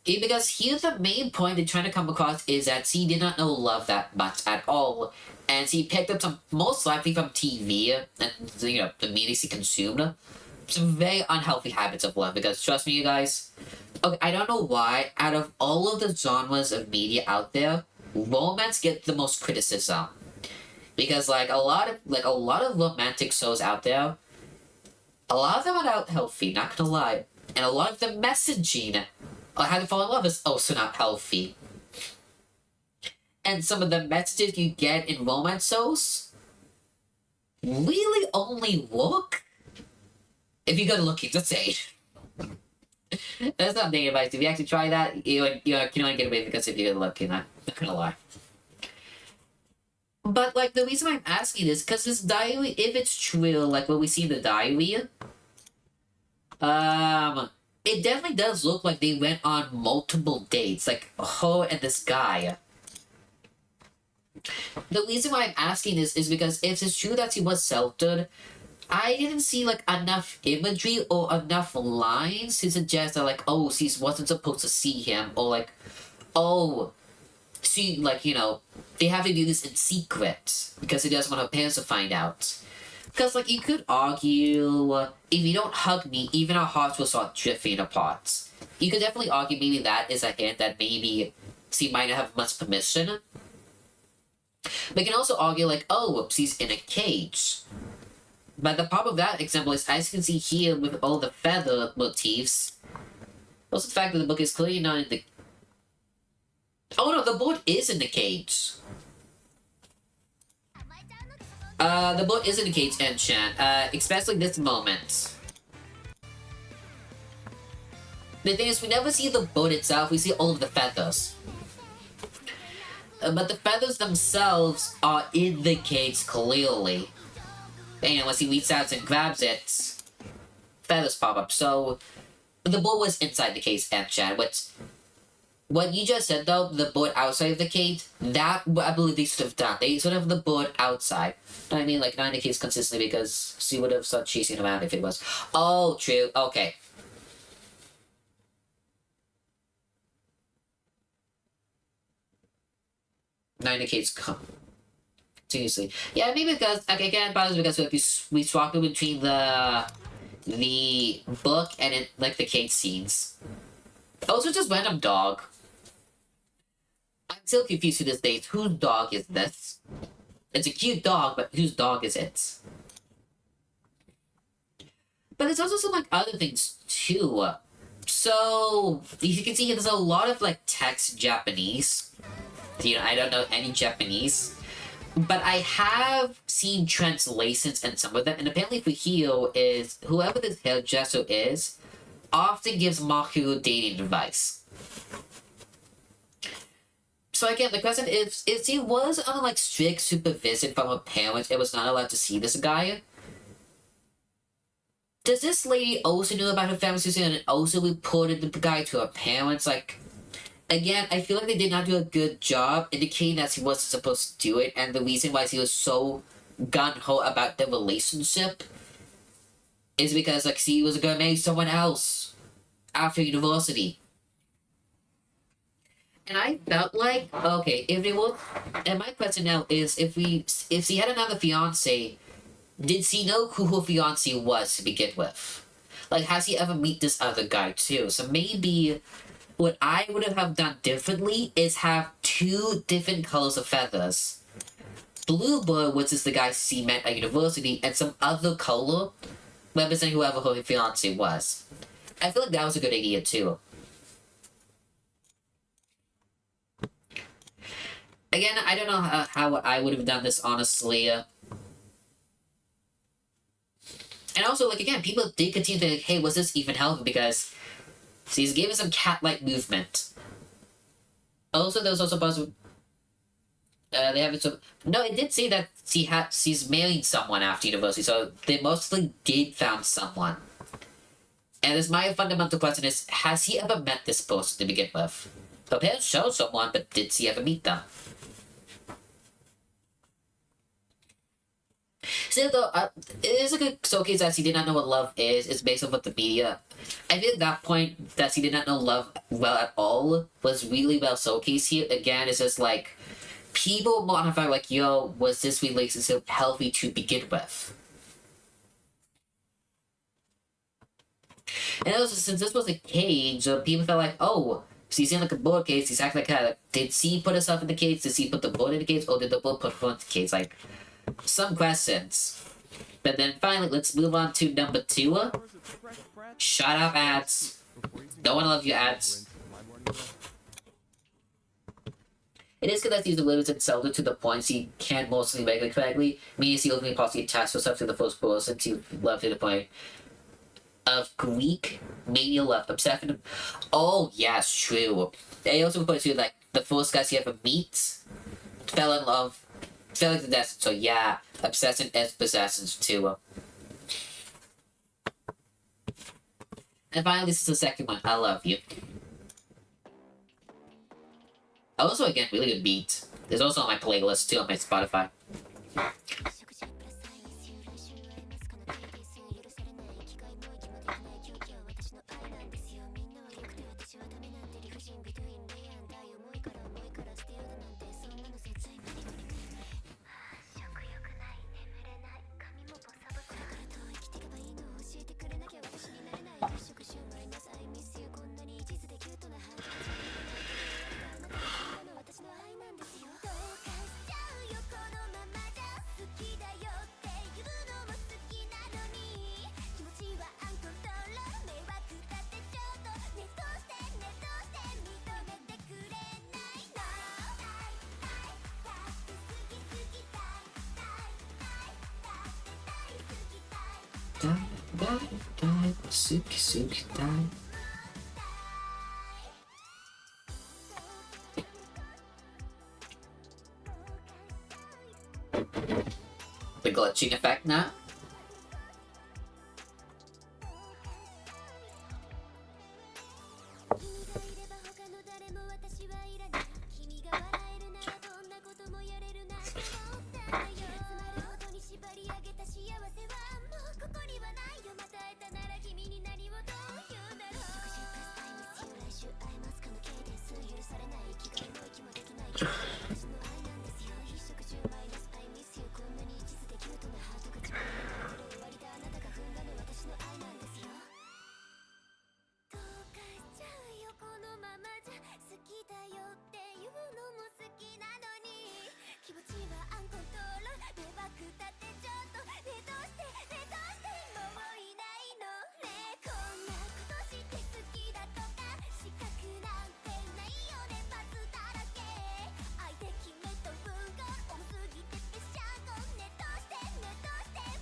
[SPEAKER 1] Because here the main point they're trying to come across is that she did not know love that much at all. And she picked up some, most likely from TV, and, you know, the media she consumed, some very unhealthy habits of love. Because trust me, you guys, okay, I don't know why, out of all of the genres of media out there, romance gets the most criticism. Because, like, a lot of romantic shows out there, a lot of them are not healthy, not gonna lie. And a lot of the messaging on how to fall in love is also not healthy. And some of the messages you get in romance shows really only work if you go to looking to say. That's not negative advice. If you actually try that, you can only get away because if you're looking, I'm not gonna lie. But, like, the reason I'm asking this, because this diary, if it's true, like what we see in the diary, it definitely does look like they went on multiple dates, like her and this guy. The reason why I'm asking this is because if it's true that she was sheltered, I didn't see, like, enough imagery or enough lines to suggest that, like, oh, she wasn't supposed to see him, or, like, oh, she, like, you know, they have to do this in secret because he doesn't want her parents to find out. Because, like, you could argue, if you don't hug me, even our hearts will start drifting apart. You could definitely argue maybe that is a hint that maybe she might not have much permission. But you can also argue, like, oh, she's in a cage. But the problem with that example is, as you can see here with all the feather motifs, also the fact that the book is clearly not in the... Oh no, the boat is in the cage. The boat is in the cage, Enchan, especially this moment. The thing is, we never see the boat itself, we see all of the feathers. But the feathers themselves are in the cage, clearly. And once he reaches out and grabs it, feathers pop up. So, the boat was inside the cage, M-chan. What you just said though, the boat outside of the cage, that I believe they should have done. They should have the boat outside. I mean, like, not in the cage consistently because she would have started chasing around if it was. Oh, true. Okay. Not in the cage continuously. Yeah, maybe because, like, again, probably because like, we swapped between the book and it, like, the cage scenes. Also, just random dog. I'm still confused to this day. Whose dog is this? It's a cute dog, but whose dog is it? But there's also some, like, other things, too. So, you can see there's a lot of, like, text Japanese. You know, I don't know any Japanese. But I have seen translations in some of them, and apparently Fujio is, whoever this hairdresser is, often gives Mahiru dating advice. So again, the question is, if he was under, like, strict supervision from her parents, it was not allowed to see this guy, does this lady also know about her family situation and also reported the guy to her parents? Like, again, I feel like they did not do a good job indicating that he wasn't supposed to do it, and the reason why he was so gung-ho about the relationship is because, like, he was gonna marry someone else after university. And I felt like, okay, if they were, and my question now is, if she had another fiance, did she know who her fiance was to begin with? Like, has he ever meet this other guy too? So maybe what I would have done differently is have two different colors of feathers. Bluebird, which is the guy she met at university, and some other color representing whoever her fiance was. I feel like that was a good idea too. Again, I don't know how I would have done this, honestly. And also, like, again, people did continue to think, hey, was this even healthy? Because she's giving some cat-like movement. Also, there was also possible... they have some... No, it did say that she's marrying someone after university, so they mostly did found someone. And this my fundamental question is, has he ever met this person to begin with? Her parents showed someone, but did she ever meet them? Still, though, it is a good showcase that she did not know what love is. It's based on what the media. I think that point that she did not know love well at all was really well showcased here. Again, it's just like people want to find like, yo, was this relationship healthy to begin with? And also, since this was a cage, people felt like, oh, she's in like a board cage. She's acting like that. Did she put herself in the cage? Did she put the board in the cage? Or did the board put her in the cage? Like, some questions. But then finally, let's move on to number 2. Shut up, ads. No one loves your ads. It is good that she's limited Zelda to the point she can't mostly make it correctly, meaning she only possibly attach herself to the first person she loved to the point of Greek mania love obsession. Oh, yes, true. They also put to like the first guy she ever meets fell in love. Feel like the death, so yeah, obsession is possession too. And finally, this is the second one. I love you. Also, again, really good beat. There's also on my playlist too on my Spotify. Suki Suki die. The glitching effect now.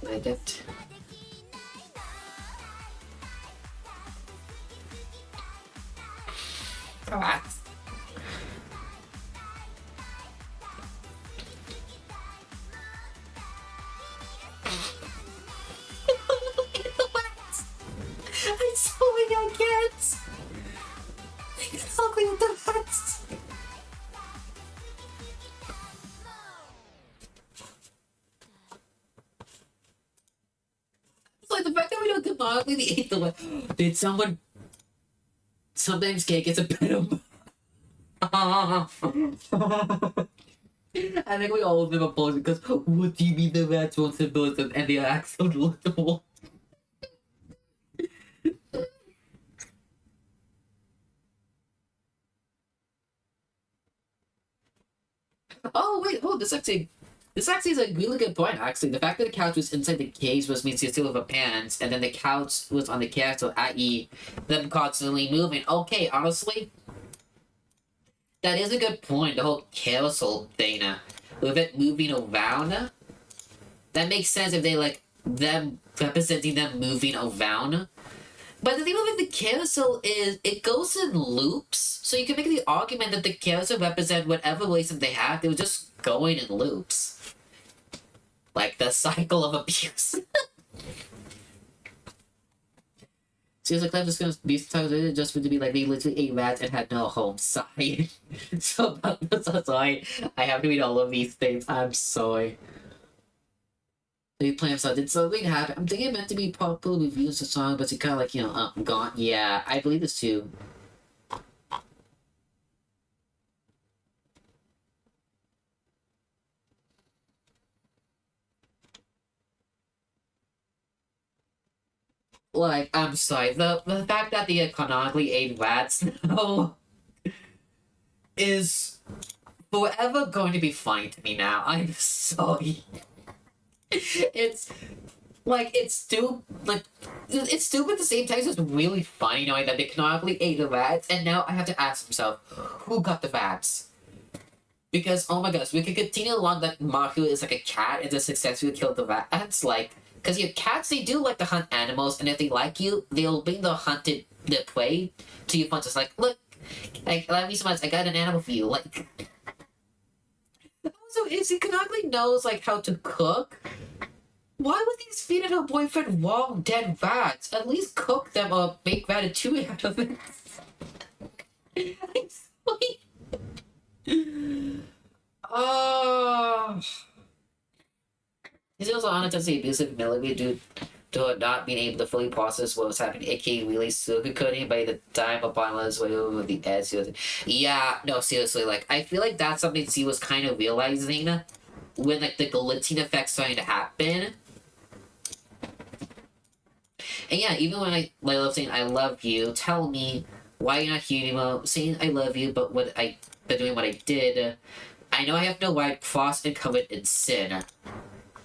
[SPEAKER 1] I did. Alright. I'm sorry, I can't. It's ugly with the hats. It's like the fact that we don't canonically eat the way. Did someone? Sometimes cake gets a bit of. I think we all never pause because what do you mean the rats won't suppose them and they are actually lookable? Oh wait, hold this actually is a really good point actually. The fact that the couch was inside the cage was means you still have a pants, and then the couch was on the castle, i.e. them constantly moving. Okay, honestly, that is a good point. The whole carousel thing, with it moving around, that makes sense if they like them representing them moving around. But the thing with the carousel is it goes in loops, so you can make the argument that the carousel represent whatever relationship they have. They were just going in loops, like the cycle of abuse. Seriously, Cliff is gonna be targeted just for to be like they literally ate rats and had no home. Sorry. So sorry. I have to read all of these things. I'm sorry. They play so did something happen? I'm thinking it meant to be popular reviews of the song, but it's kind of like, you know, gone. Yeah, I believe this too. Like, I'm sorry, the fact that the canonically ate rats now is forever going to be funny to me now. I'm sorry. It's like it's stupid. Like it's stupid at the same time. It's just really funny knowing that they canonically ate the rats, and now I have to ask myself, who got the rats? Because oh my gosh, we could continue along that Mahiru is like a cat and just successfully killed the rats. Like, because your cats, they do like to hunt animals, and if they like you, they'll bring the prey to you. Just like, look, like love you so much. I got an animal for you. Like. So if she canonically knows like how to cook, why would these feed her boyfriend raw dead rats? At least cook them or make ratatouille out of it. I'm sorry. Oh. He's also unintentionally abusive military due to not being able to fully process what was happening, aka really sugarcoating by the time upon was way over the edge. Yeah, no, seriously, like, I feel like that's something she was kind of realizing when, like, the glitching effect starting to happen. And yeah, even when I love saying I love you, tell me why you're not here anymore, saying I love you, but doing what I did, I know I have no right, crossed and covered in sin.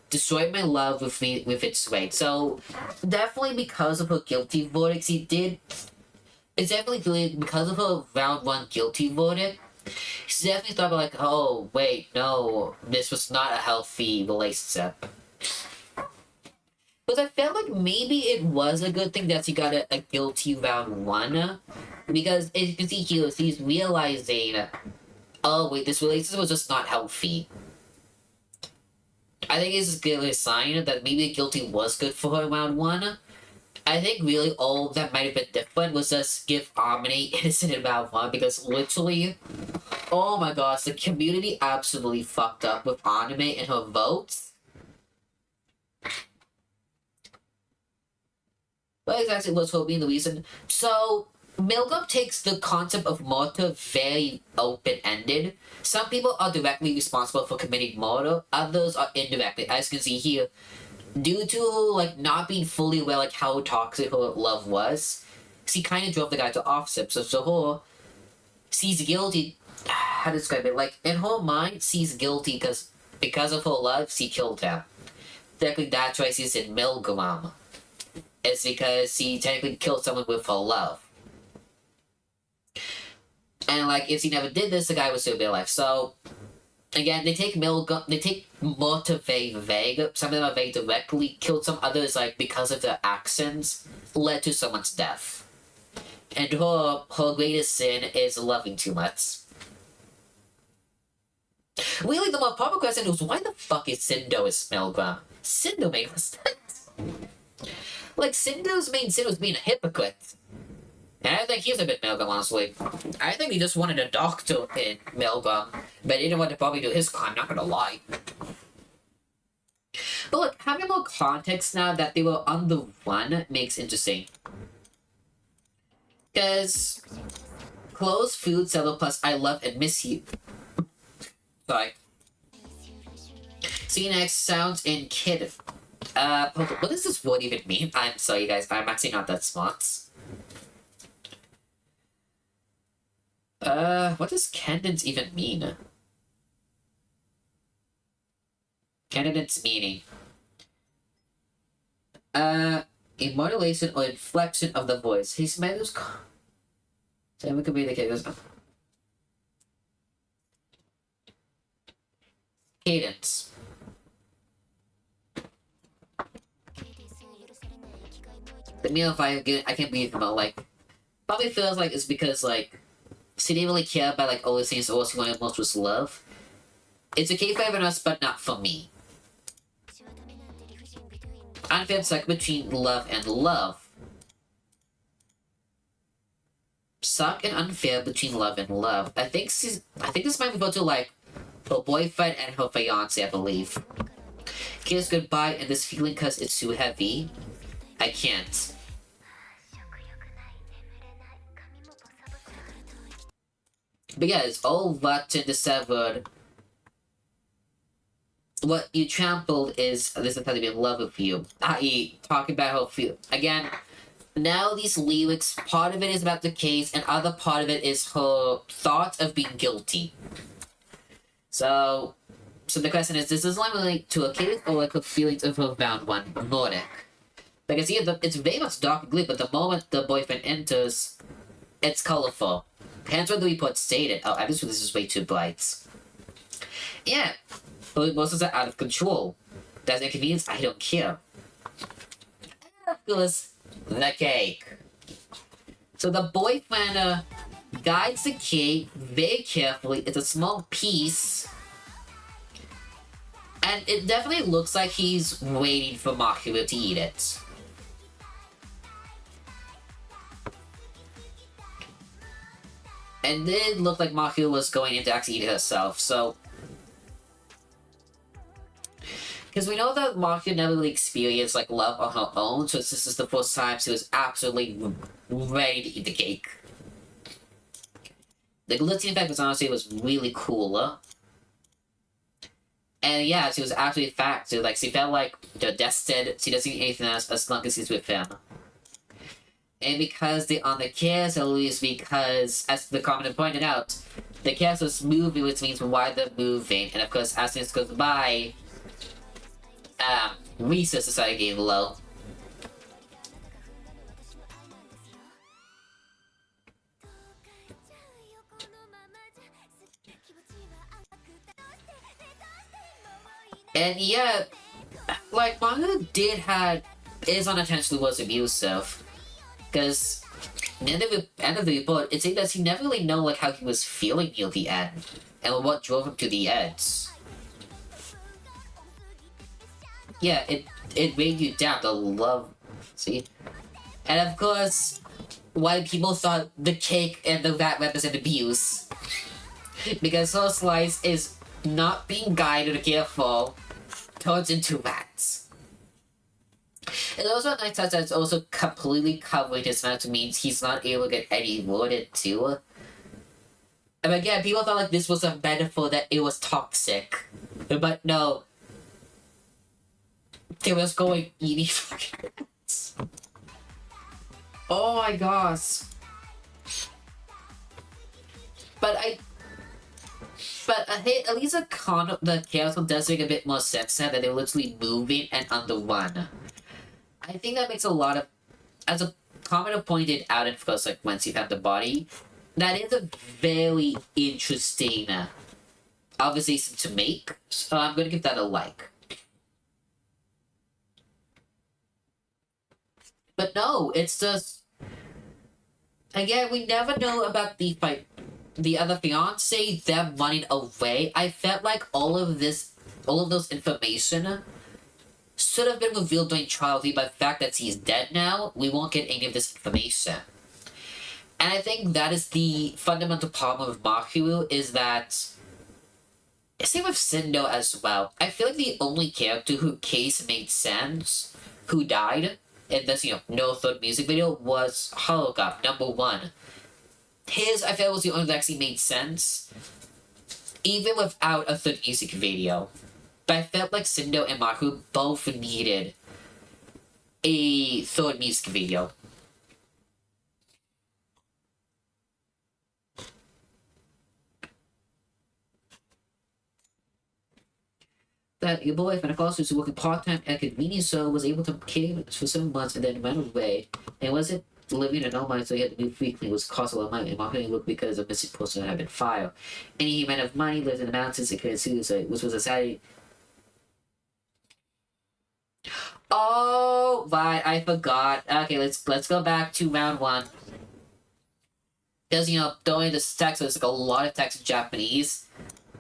[SPEAKER 1] Destroyed my love with its weight. So definitely because of her guilty verdict, it's definitely because of her round 1 guilty verdict, she definitely thought about like, oh wait, no, this was not a healthy relationship. But I felt like maybe it was a good thing that she got a guilty round 1, because as you can see here, she's realizing, oh wait, this relationship was just not healthy. I think it's a good sign that maybe the guilty was good for her in round 1. I think really all that might have been different was just give Amine innocent in round 1, because literally, oh my gosh, the community absolutely fucked up with Anime and her votes. What exactly was her being the reason? So, Milgram takes the concept of murder very open-ended. Some people are directly responsible for committing murder, others are indirectly, as you can see here. Due to, like, not being fully aware, like, how toxic her love was, she kind of drove the guy to offset. So she's guilty. How to describe it? Like, in her mind, she's guilty because of her love, she killed him. Technically, that's why she's in Milgram. It's because she technically killed someone with her love. And, like, if she never did this, the guy would still be alive. So, Again, they take more to very vague. Some of them are very directly killed. Some others, like, because of their actions, led to someone's death. And her greatest sin is loving too much. Really, the more proper question is, why the fuck is Cindo's Milgram? Cindo made mistakes. Like, Cindo's main sin was being a hypocrite. And I think he's a bit Milgram, honestly. I think he just wanted a doctor in Milgram, but he didn't want to probably do his crime, not gonna lie. But look, having more context now that they were on the run makes interesting. Because clothes, food, seller, plus I love and miss you. Sorry. See you next. Sounds and kid. What does this word even mean? I'm sorry, guys. I'm actually not that smart. What does candidates even mean? Candidates meaning. A modulation or inflection of the voice. His measures. So we communicate. Cadence. The meal if I can't believe about, like, probably feels like it's because, like, she didn't really care about, like, all the things. All she wanted most was love. It's okay for everyone else, but not for me. Unfair suck between love and love. Suck and unfair between love and love. I think this might refer to, like, her boyfriend and her fiance, I believe. Kiss goodbye and this feeling cause it's too heavy. I can't. But yeah, it's all rotten, dissevered. What you trampled is this is how to be in love with you. I.e., talking about how feel. Again, now these lyrics, part of it is about the case, and other part of it is her thought of being guilty. So the question is, does this line relate to a case or like her feelings of her bound one, Nordic? Like, it's very much dark and gloomy, but the moment the boyfriend enters, it's colorful. Hence why the report stated, oh, I just feel this is way too bright. Yeah, but emotions are out of control. That's inconvenience, I don't care. Of course, the cake. So the boyfriend guides the cake very carefully. It's a small piece. And it definitely looks like he's waiting for Mahiru to eat it. And it looked like Mahiru was going in to actually eat it herself, so... Because we know that Mahiru never really experienced, like, love on her own, so this is the first time she was absolutely ready to eat the cake. The glitzy effect was honestly was really cool. And yeah, she was actually fat, so like she felt like they're destined, she doesn't need anything else as long as she's with him. And because they're on the carousel, at least because, as the commenter pointed out, the carousel's moving, which means why they're moving. And of course, as things goes by, resources started getting low. And yeah, like, manga is unintentionally was abusive. Because, at the end of the report, it seemed that he never really know, like, how he was feeling near the end. And what drove him to the edge. Yeah, it weighed you down, the love, see? And of course, why people thought the cake and the rat represent abuse. Because her slice is not being guided or careful, turns into rats. It's also a nice touch that it's also completely covering his mouth, which means he's not able to get any worded too. And again, people thought like this was a metaphor that it was toxic. But no. They was going eating fucking rats. Oh my gosh. But hey, at least the carousel does make a bit more sense now that they're literally moving and on the run. I think that makes a lot of... As a commenter pointed out, of course, like, once you found the body, that is a very interesting obviously to make, so I'm gonna give that a like. But no, it's just again, we never know about the other fiance, them running away. I felt like all of those information should have been revealed during trial. By the fact that he's dead now, we won't get any of this information. And I think that is the fundamental problem with Mahiru, is that same with Sindo as well. I feel like the only character whose case made sense, who died in this, no third music video, was Haruka, number one. His, I felt, was the only that actually made sense, even without a third music video. But I felt like Sindo and Mahiru both needed a third music video. That your boyfriend, of course, was working part-time at a convenience store, was able to came for 7 months and then ran away. And wasn't living in no money, so he had to move frequently, was cost a lot of money, and marketing work because a missing person had been filed. Any amount of money, lived in the mountains, and committed suicide, which was a sad. Oh, right, I forgot. Okay, let's go back to round one. Because, during this text, there's like a lot of text in Japanese.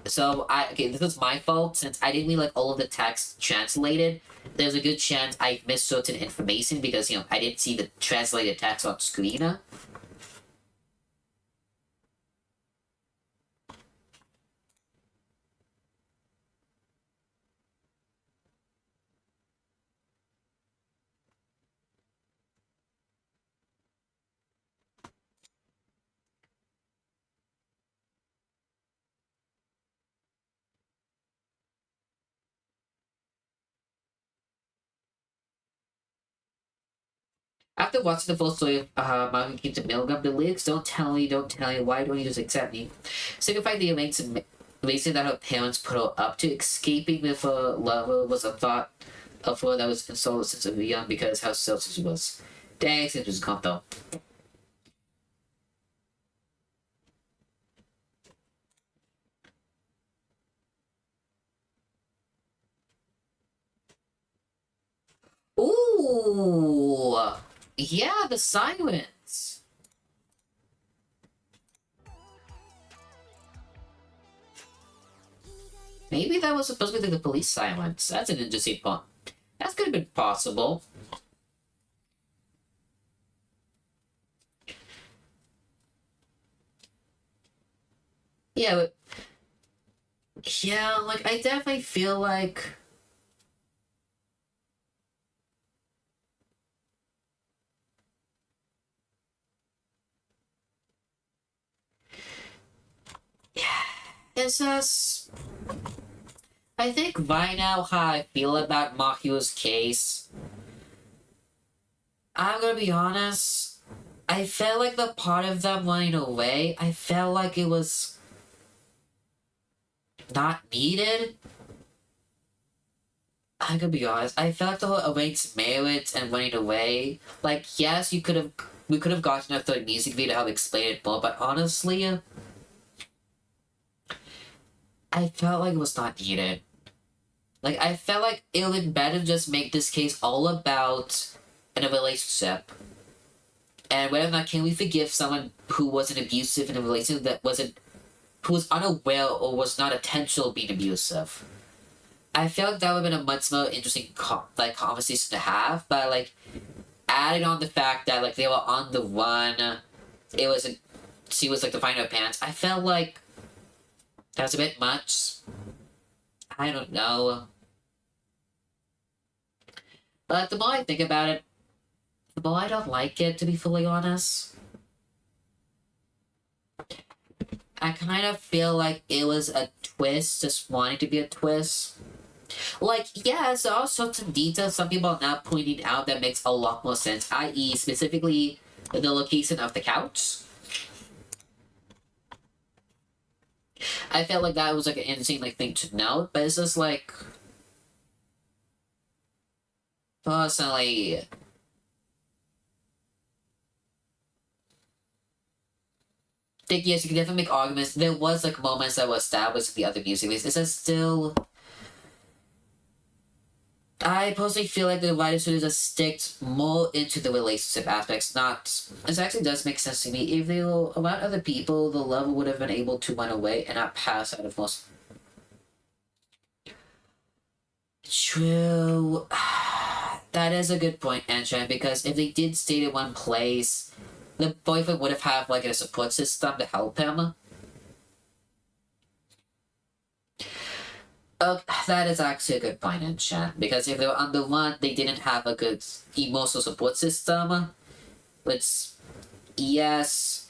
[SPEAKER 1] So, this is my fault, since I didn't read, like, all of the text translated. There's a good chance I missed certain information because, I didn't see the translated text on screen. After watching the full story of Mahiru came to Milgram, the lyrics don't tell me, why don't you just accept me? Signifying the amazing that her parents put her up to. Escaping with her lover was a thought of her that was installed since we were young because how selfish she was. Dang, it was gone though. Ooh! Yeah, the sirens! Maybe that was supposed to be the police sirens. That's an interesting point. That could have been possible. Yeah, but... yeah, like, I definitely feel like... it's just... I think right now how I feel about Mahiru's case... I'm gonna be honest... I felt like the part of them running away, I felt like it was... not needed. I could be honest, I felt like the whole arranged marriage and running away, like, yes, we could have gotten a third music video to help explain it more, but honestly, I felt like it was not needed. Like, I felt like it would be better to just make this case all about in a relationship. And whether or not can we forgive someone who wasn't abusive in a relationship who was unaware or was not intentional being abusive. I feel like that would have been a much more interesting conversation to have, but like adding on the fact that like they were on the run, she was like the find her parents. I felt like that was a bit much. I don't know. But the more I think about it, the more I don't like it, to be fully honest. I kind of feel like it was a twist, just wanting to be a twist. Like, yes, there are certain details some people are now pointing out that makes a lot more sense, i.e. specifically the location of the couch. I felt like that was like an interesting thing to note, but it's just like... personally... think yes, you can definitely make arguments. There was like moments that were established in the other music videos. It's just still. I personally feel like the writer should have just sticked more into the relationship aspects, not. It actually does make sense to me. If they were around other people, the love would have been able to run away and not pass out of most. True. That is a good point, Anshan, because if they did stay in one place, the boyfriend would have had like a support system to help him. That is actually a good point, Anshan, because if they were on the run, they didn't have a good emotional support system. Which, yes,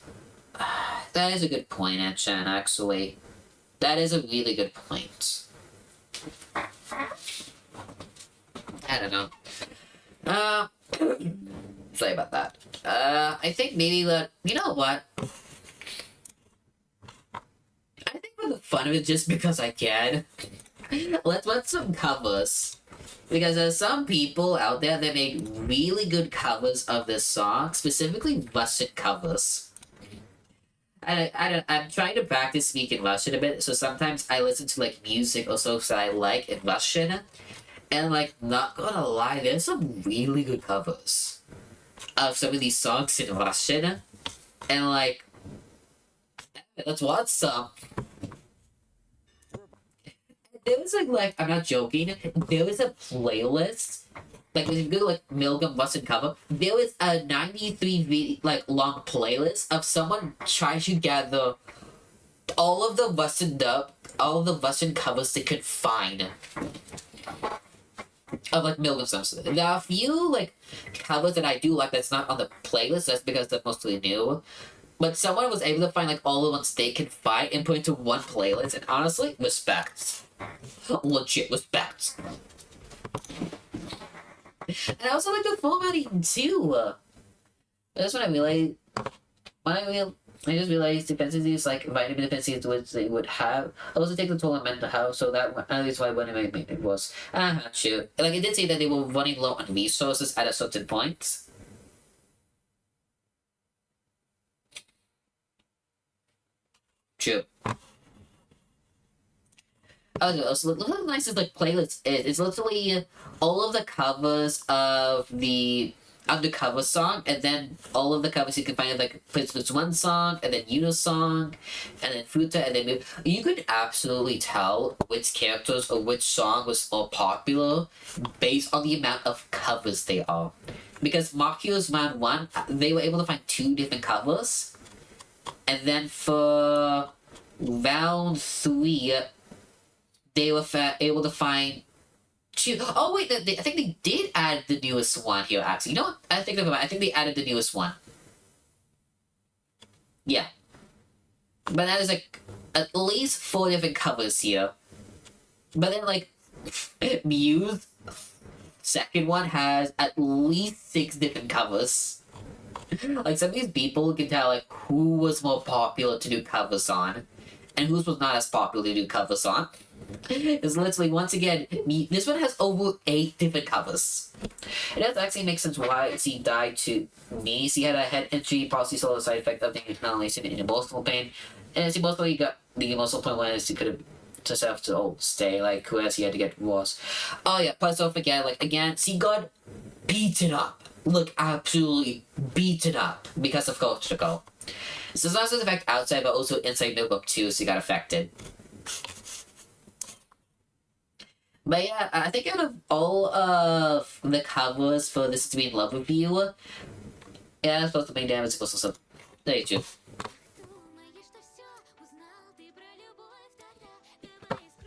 [SPEAKER 1] that is a good point, Anshan, actually. That is a really good point. I don't know. Sorry about that. I think maybe that. You know what? I think for the fun of it, just because I can, let's watch some covers. Because there's some people out there that make really good covers of this song, specifically Russian covers. I'm trying to practice speaking Russian a bit, so sometimes I listen to like music or songs that I like in Russian. And like, not gonna lie, there's some really good covers of some of these songs in Russian. And like, let's watch some. There was like I'm not joking, there was a playlist. Like, if you go like Milgram Russian cover, there was a 93 long playlist of someone trying to gather all of the Russian covers they could find. Of like Milgram songs. There are a few like covers that I do like that's not on the playlist. That's because they're mostly new. But someone was able to find like all the ones they can find and put into one playlist. And honestly, respect. Legit respect. And I also like the formatting too. That's what I realized. I just realized dependencies like vitamin dependencies which they would have also take the toll on mental health, so that at least why one of my it was shoot. Like it did say that they were running low on resources at a certain point. True. Also, look how nice this like playlist is. It's literally all of the covers of the undercover song, and then all of the covers you can find like this one song, and then Yuno's song, and then Futa, and then you could absolutely tell which characters or which song was more popular based on the amount of covers they are. Because Makiyo's round 1, they were able to find 2 different covers, and then for round 3, they were able to find 2. Oh wait, I think they did add the newest one here. Actually, you know what? I think they added the newest one. Yeah, but that is like at least 4 different covers here. But then like Mew's second one has at least 6 different covers. Like some of these people can tell like who was more popular to do covers on, and whose was not as popular to do covers on. It's literally, once again, this one has over 8 different covers. It does actually make sense why she died to me. She had a head injury, possibly saw the side effect of the inhalation and emotional pain. And she mostly got the emotional pain when she could have just have to stay, like, whereas he had to get worse. Oh yeah, plus don't forget, like, again, she got beaten up. Look, absolutely beaten up because of Kochiko. So it's not just the effect outside, but also inside Notebook too, she got affected. But yeah, I think out of all of the covers for This Is To Be In Love With You, yeah, that's supposed to be damage equals also. There you go.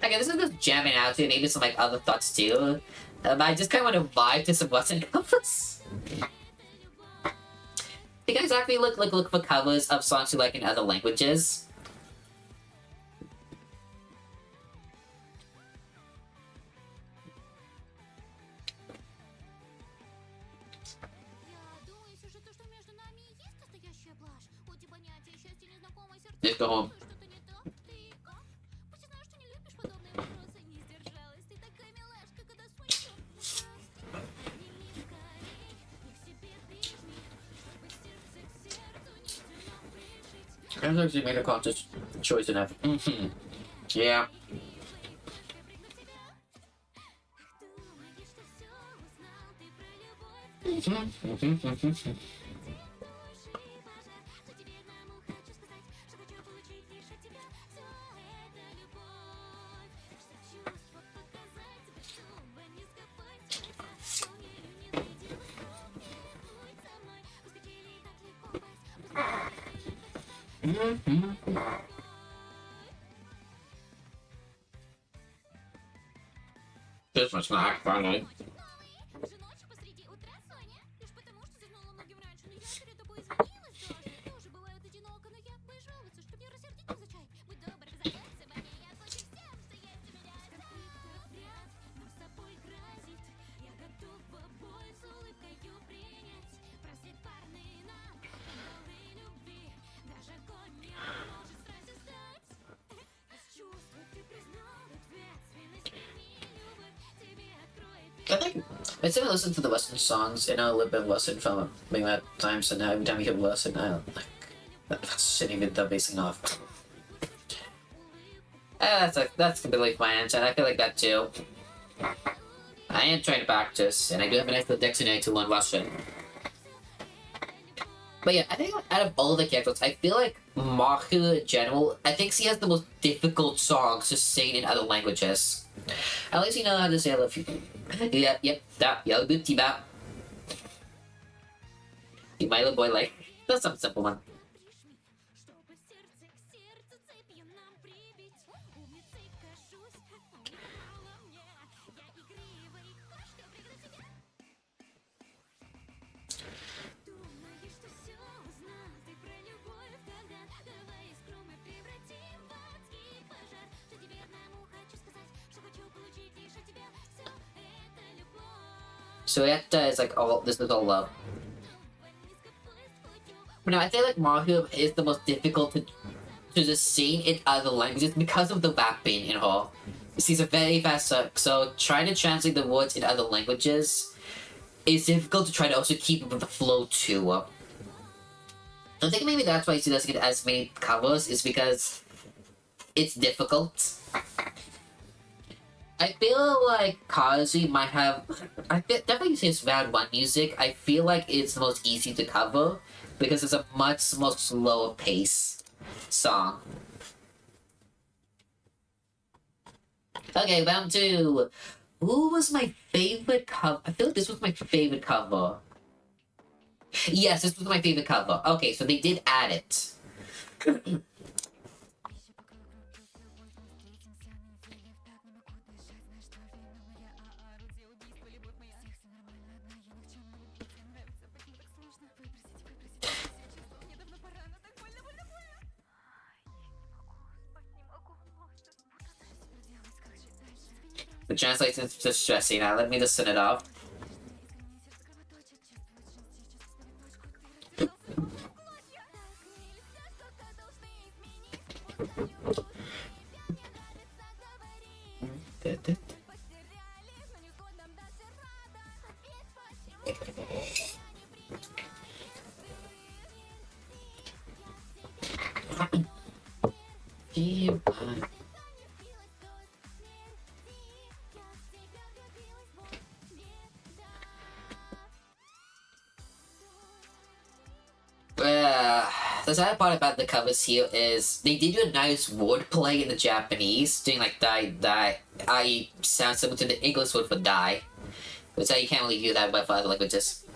[SPEAKER 1] Okay, this is just jamming out to maybe some like other thoughts too. I just kind of want to vibe to some Western covers. You guys actually look for covers of songs you like in other languages. Let's go home. I've actually made a conscious choice enough. Yeah. This much snack, finally. I think instead of listening to the Western songs, I know a little bit of Western film maybe at times, and every time you hear Western, I don't like that shouldn't even the basing off. That's completely fine, and I feel like that too. I am trying to practice, and I do have an extra dictionary to learn Russian. But yeah, I think out of all the characters, I feel like Mahiru in general, I think she has the most difficult songs to sing in other languages. At least you know how to say I love you. Yep, that, yellow booty bap. You my little boy like, that's some simple one. So that is like all, this is all love. But no, I feel like Mahiru is the most difficult to just sing in other languages because of the rapping in her. She's a very fast so trying to translate the words in other languages is difficult to try to also keep up with the flow too. I think maybe that's why she doesn't get as many covers, is because it's difficult. I feel like Kazi might have... definitely since round 1 music, I feel like it's the most easy to cover because it's a much more slower pace song. Okay, round 2. Who was my favorite cover? I feel like this was my favorite cover. Yes, this was my favorite cover. Okay, so they did add it. The translation's just stressing now. Let me just send it off. The sad part about the covers here is they did do a nice wordplay in the Japanese, doing like die, I sounds similar to the English word for die, which you can't really do that by other languages.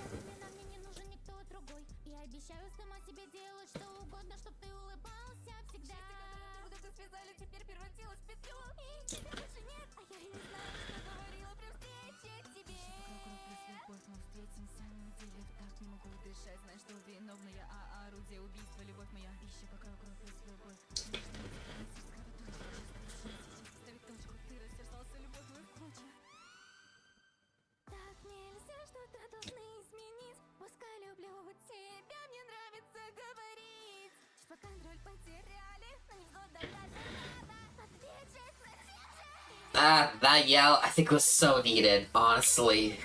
[SPEAKER 1] That yell, I think, was so needed, honestly.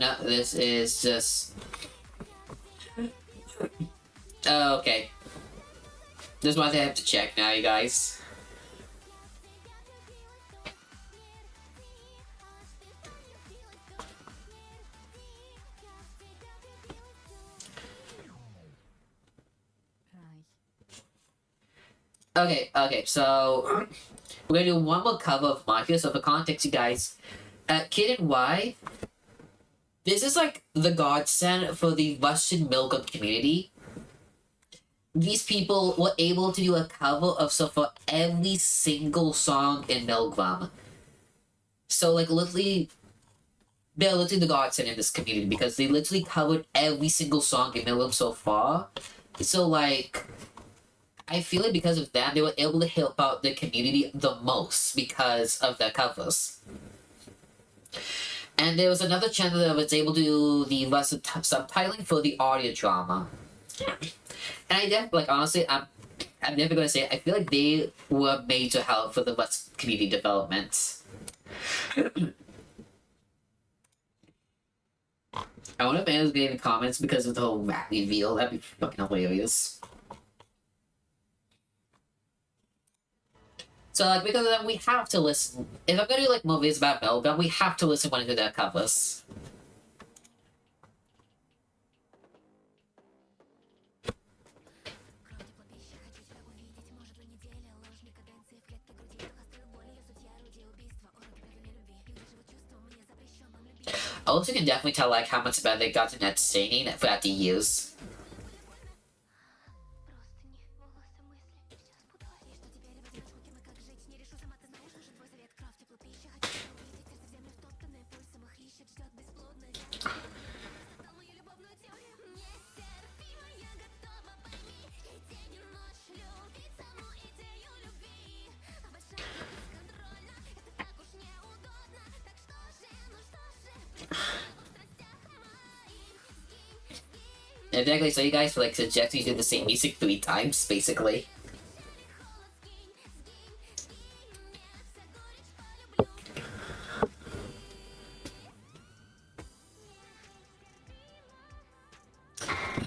[SPEAKER 1] no, this is just... Oh, okay. This is what I have to check now, you guys. Okay, so we're gonna do one more cover of Mahiru. So for context, you guys, Kid and Y, this is like the godsend for the Russian Milgram community. These people were able to do a cover of for every single song in Milgram. So like literally, they're literally the godsend in this community because they literally covered every single song in Milgram so far. So like, I feel like because of that, they were able to help out the community the most because of their covers. And there was another channel that was able to do the Russian subtitling for the audio drama. And I definitely, like, honestly, I'm never gonna say it. I feel like they were major help for the Russian community development. I wonder if anyone's getting comments because of the whole rat reveal. That'd be fucking hilarious. So, like, because of that, we have to listen. If I'm gonna do, like, movies about Milgram, we have to listen when I do their covers. Also, you can definitely tell, like, how much better they got in editing throughout the years. Exactly, so you guys were like suggesting you do the same music 3 times, basically.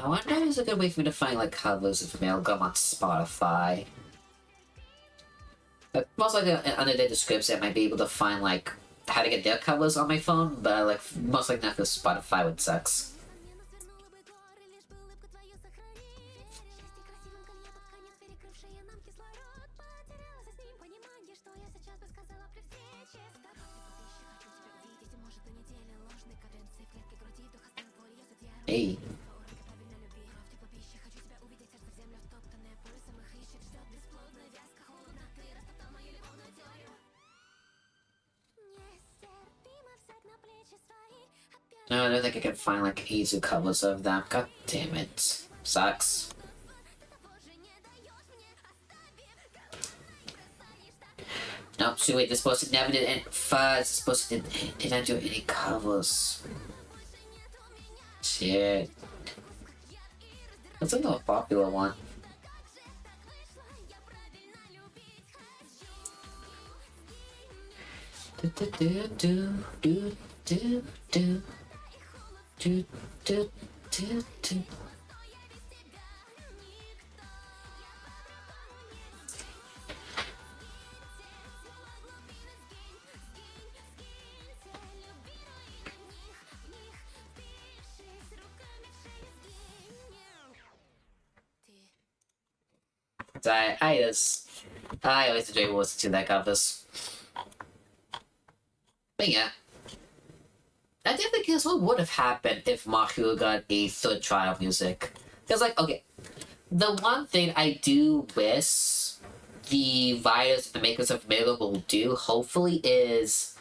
[SPEAKER 1] I wonder if there's a good way for me to find like covers of Milgram on Spotify. But most likely under the description I might be able to find like how to get their covers on my phone, but like most likely not for Spotify, which sucks. Hey. No, I don't think I can find like easy covers of them. God damn it. Sucks. Nope, so wait, this person never did any fuzz. This person didn't do any covers. Shit. That's a more popular one. Do do do do do do do do do do do. I always enjoy listening to their covers. But yeah. I definitely guess what would have happened if Mahiru got a third try of music. Because, like, okay, the one thing I do wish the writers and the makers of Milgram will do, hopefully, is...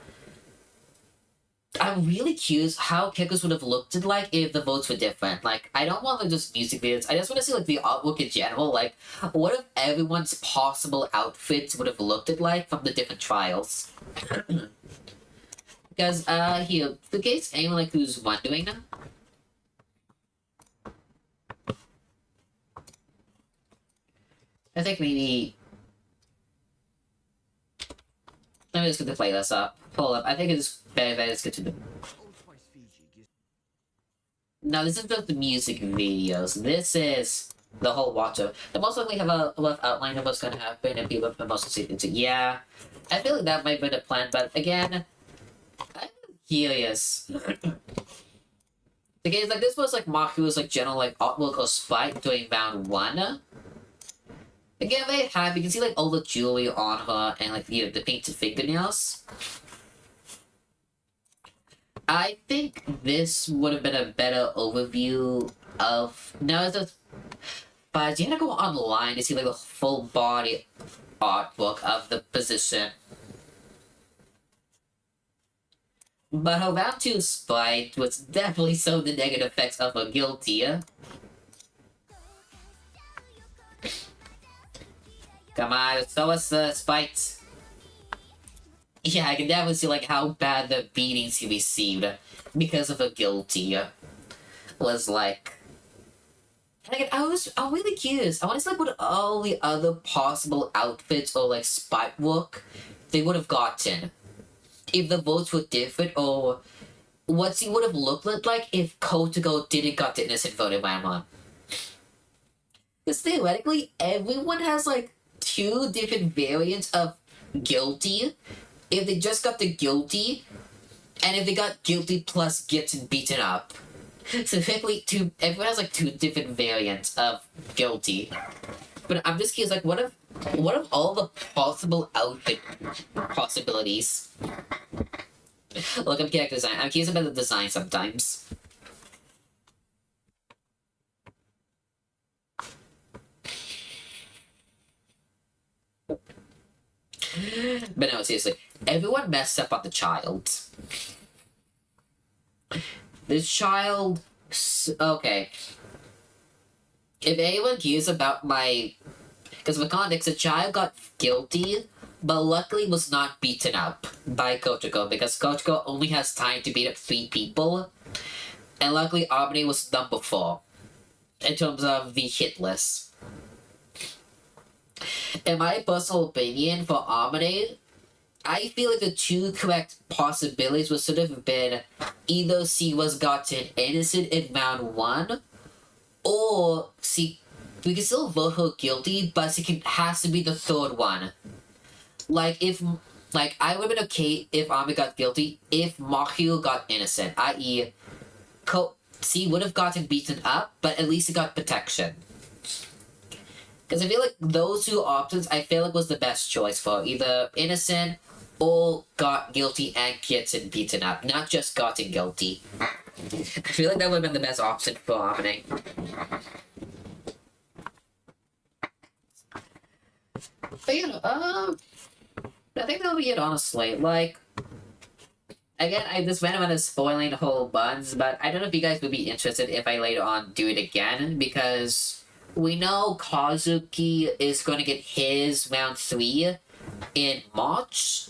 [SPEAKER 1] I'm really curious how characters would have looked like if the votes were different. Like, I don't want like just music videos. I just want to see like the artwork in general. Like, what if everyone's possible outfits would have looked like from the different trials? Because here, in case anyone like who's wondering, I think maybe. Let me just get the playlist up. Pull up. I think it's better if I just get to the. No, this is just the music videos. This is the whole watch-up. They most likely have a rough outline of what's gonna happen, and people are most likely to, yeah. I feel like that might be the plan, but again, I'm curious. Because like this was like Mahiru's like general like artwork or spite during round 1. Again, very happy. You can see like all the jewelry on her and like the painted fingernails. I think this would have been a better overview of but you had to go online to see like the full body artwork of the position. But her round 2 spite was definitely so the negative effects of her guilty. Come on, show us the spite. Yeah, I can definitely see like how bad the beatings he received because of a guilty was like. Like I'm really curious. I want to see like what all the other possible outfits or like spite work they would have gotten if the votes were different, or what he would have looked like if Kotoko didn't got the innocent vote in round 1. Because theoretically, everyone has like 2 different variants of guilty. If they just got the guilty, and if they got guilty plus getting beaten up. So technically, everyone has like 2 different variants of guilty. But I'm just curious, like, what if all the possible outfit possibilities? Look, I'm character design. I'm curious about the design sometimes. But no, seriously, everyone messed up on the child. This child... Okay. If anyone cares about my... Because for context, the child got guilty, but luckily was not beaten up by Kotoko, because Kotoko only has time to beat up 3 people. And luckily, Amine was number 4, in terms of the hit list. In my personal opinion, for Amine, I feel like the 2 correct possibilities would sort of have been either she was gotten innocent in round 1, or we can still vote her guilty, but has to be the 3rd one. Like I would have been okay if Amine got guilty if Mahiru got innocent, i.e. she would have gotten beaten up, but at least it got protection. Because I feel like those 2 options, I feel like was the best choice for either innocent or got guilty and getting beaten up, not just gotten guilty. I feel like that would have been the best option for Amine. But you know, I think that'll be it, honestly. Like, again, I just went on spoiling the whole buns, but I don't know if you guys would be interested if I later on do it again, because we know Kazuki is going to get his round 3 in March,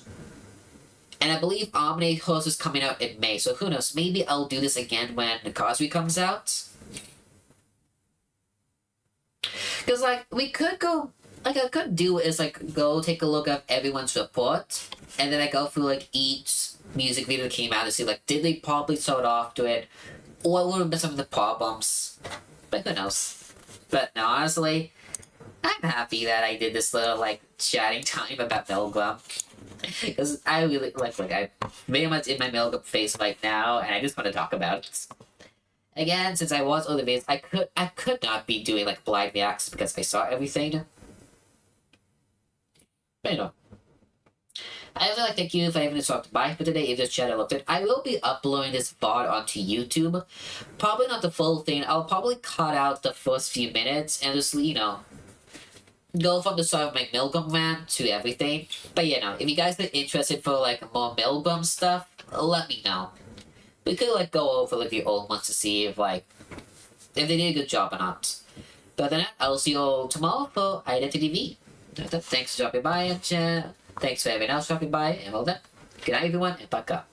[SPEAKER 1] and I believe Amine Host is coming out in May, so who knows, maybe I'll do this again when Kazuki comes out. Because, like, we could go... Like, I could do is, like, go take a look at everyone's report, and then I go through, like, each music video that came out to see, like, did they probably start off to it? What would have been some of the problems? But who knows? But no, honestly, I'm happy that I did this little, like, chatting time about Milgram. Because I really, like, I'm very much in my Milgram phase right now, and I just want to talk about it. Again, since I was on the videos, I could not be doing, like, blind reacts because I saw everything. But you know, I also like to thank you for having stopped by for today. If this channel looked at, I will be uploading this VOD onto YouTube. Probably not the full thing. I'll probably cut out the first few minutes and just, you know, go from the start of my Milgram rant to everything. But you know, if you guys are interested for like more Milgram stuff, let me know. We could like go over like the old ones to see if they did a good job or not. But then I'll see you all tomorrow for Identity TV. Thanks for dropping by, and thanks for everyone else dropping by, and well then, good night everyone, and back up.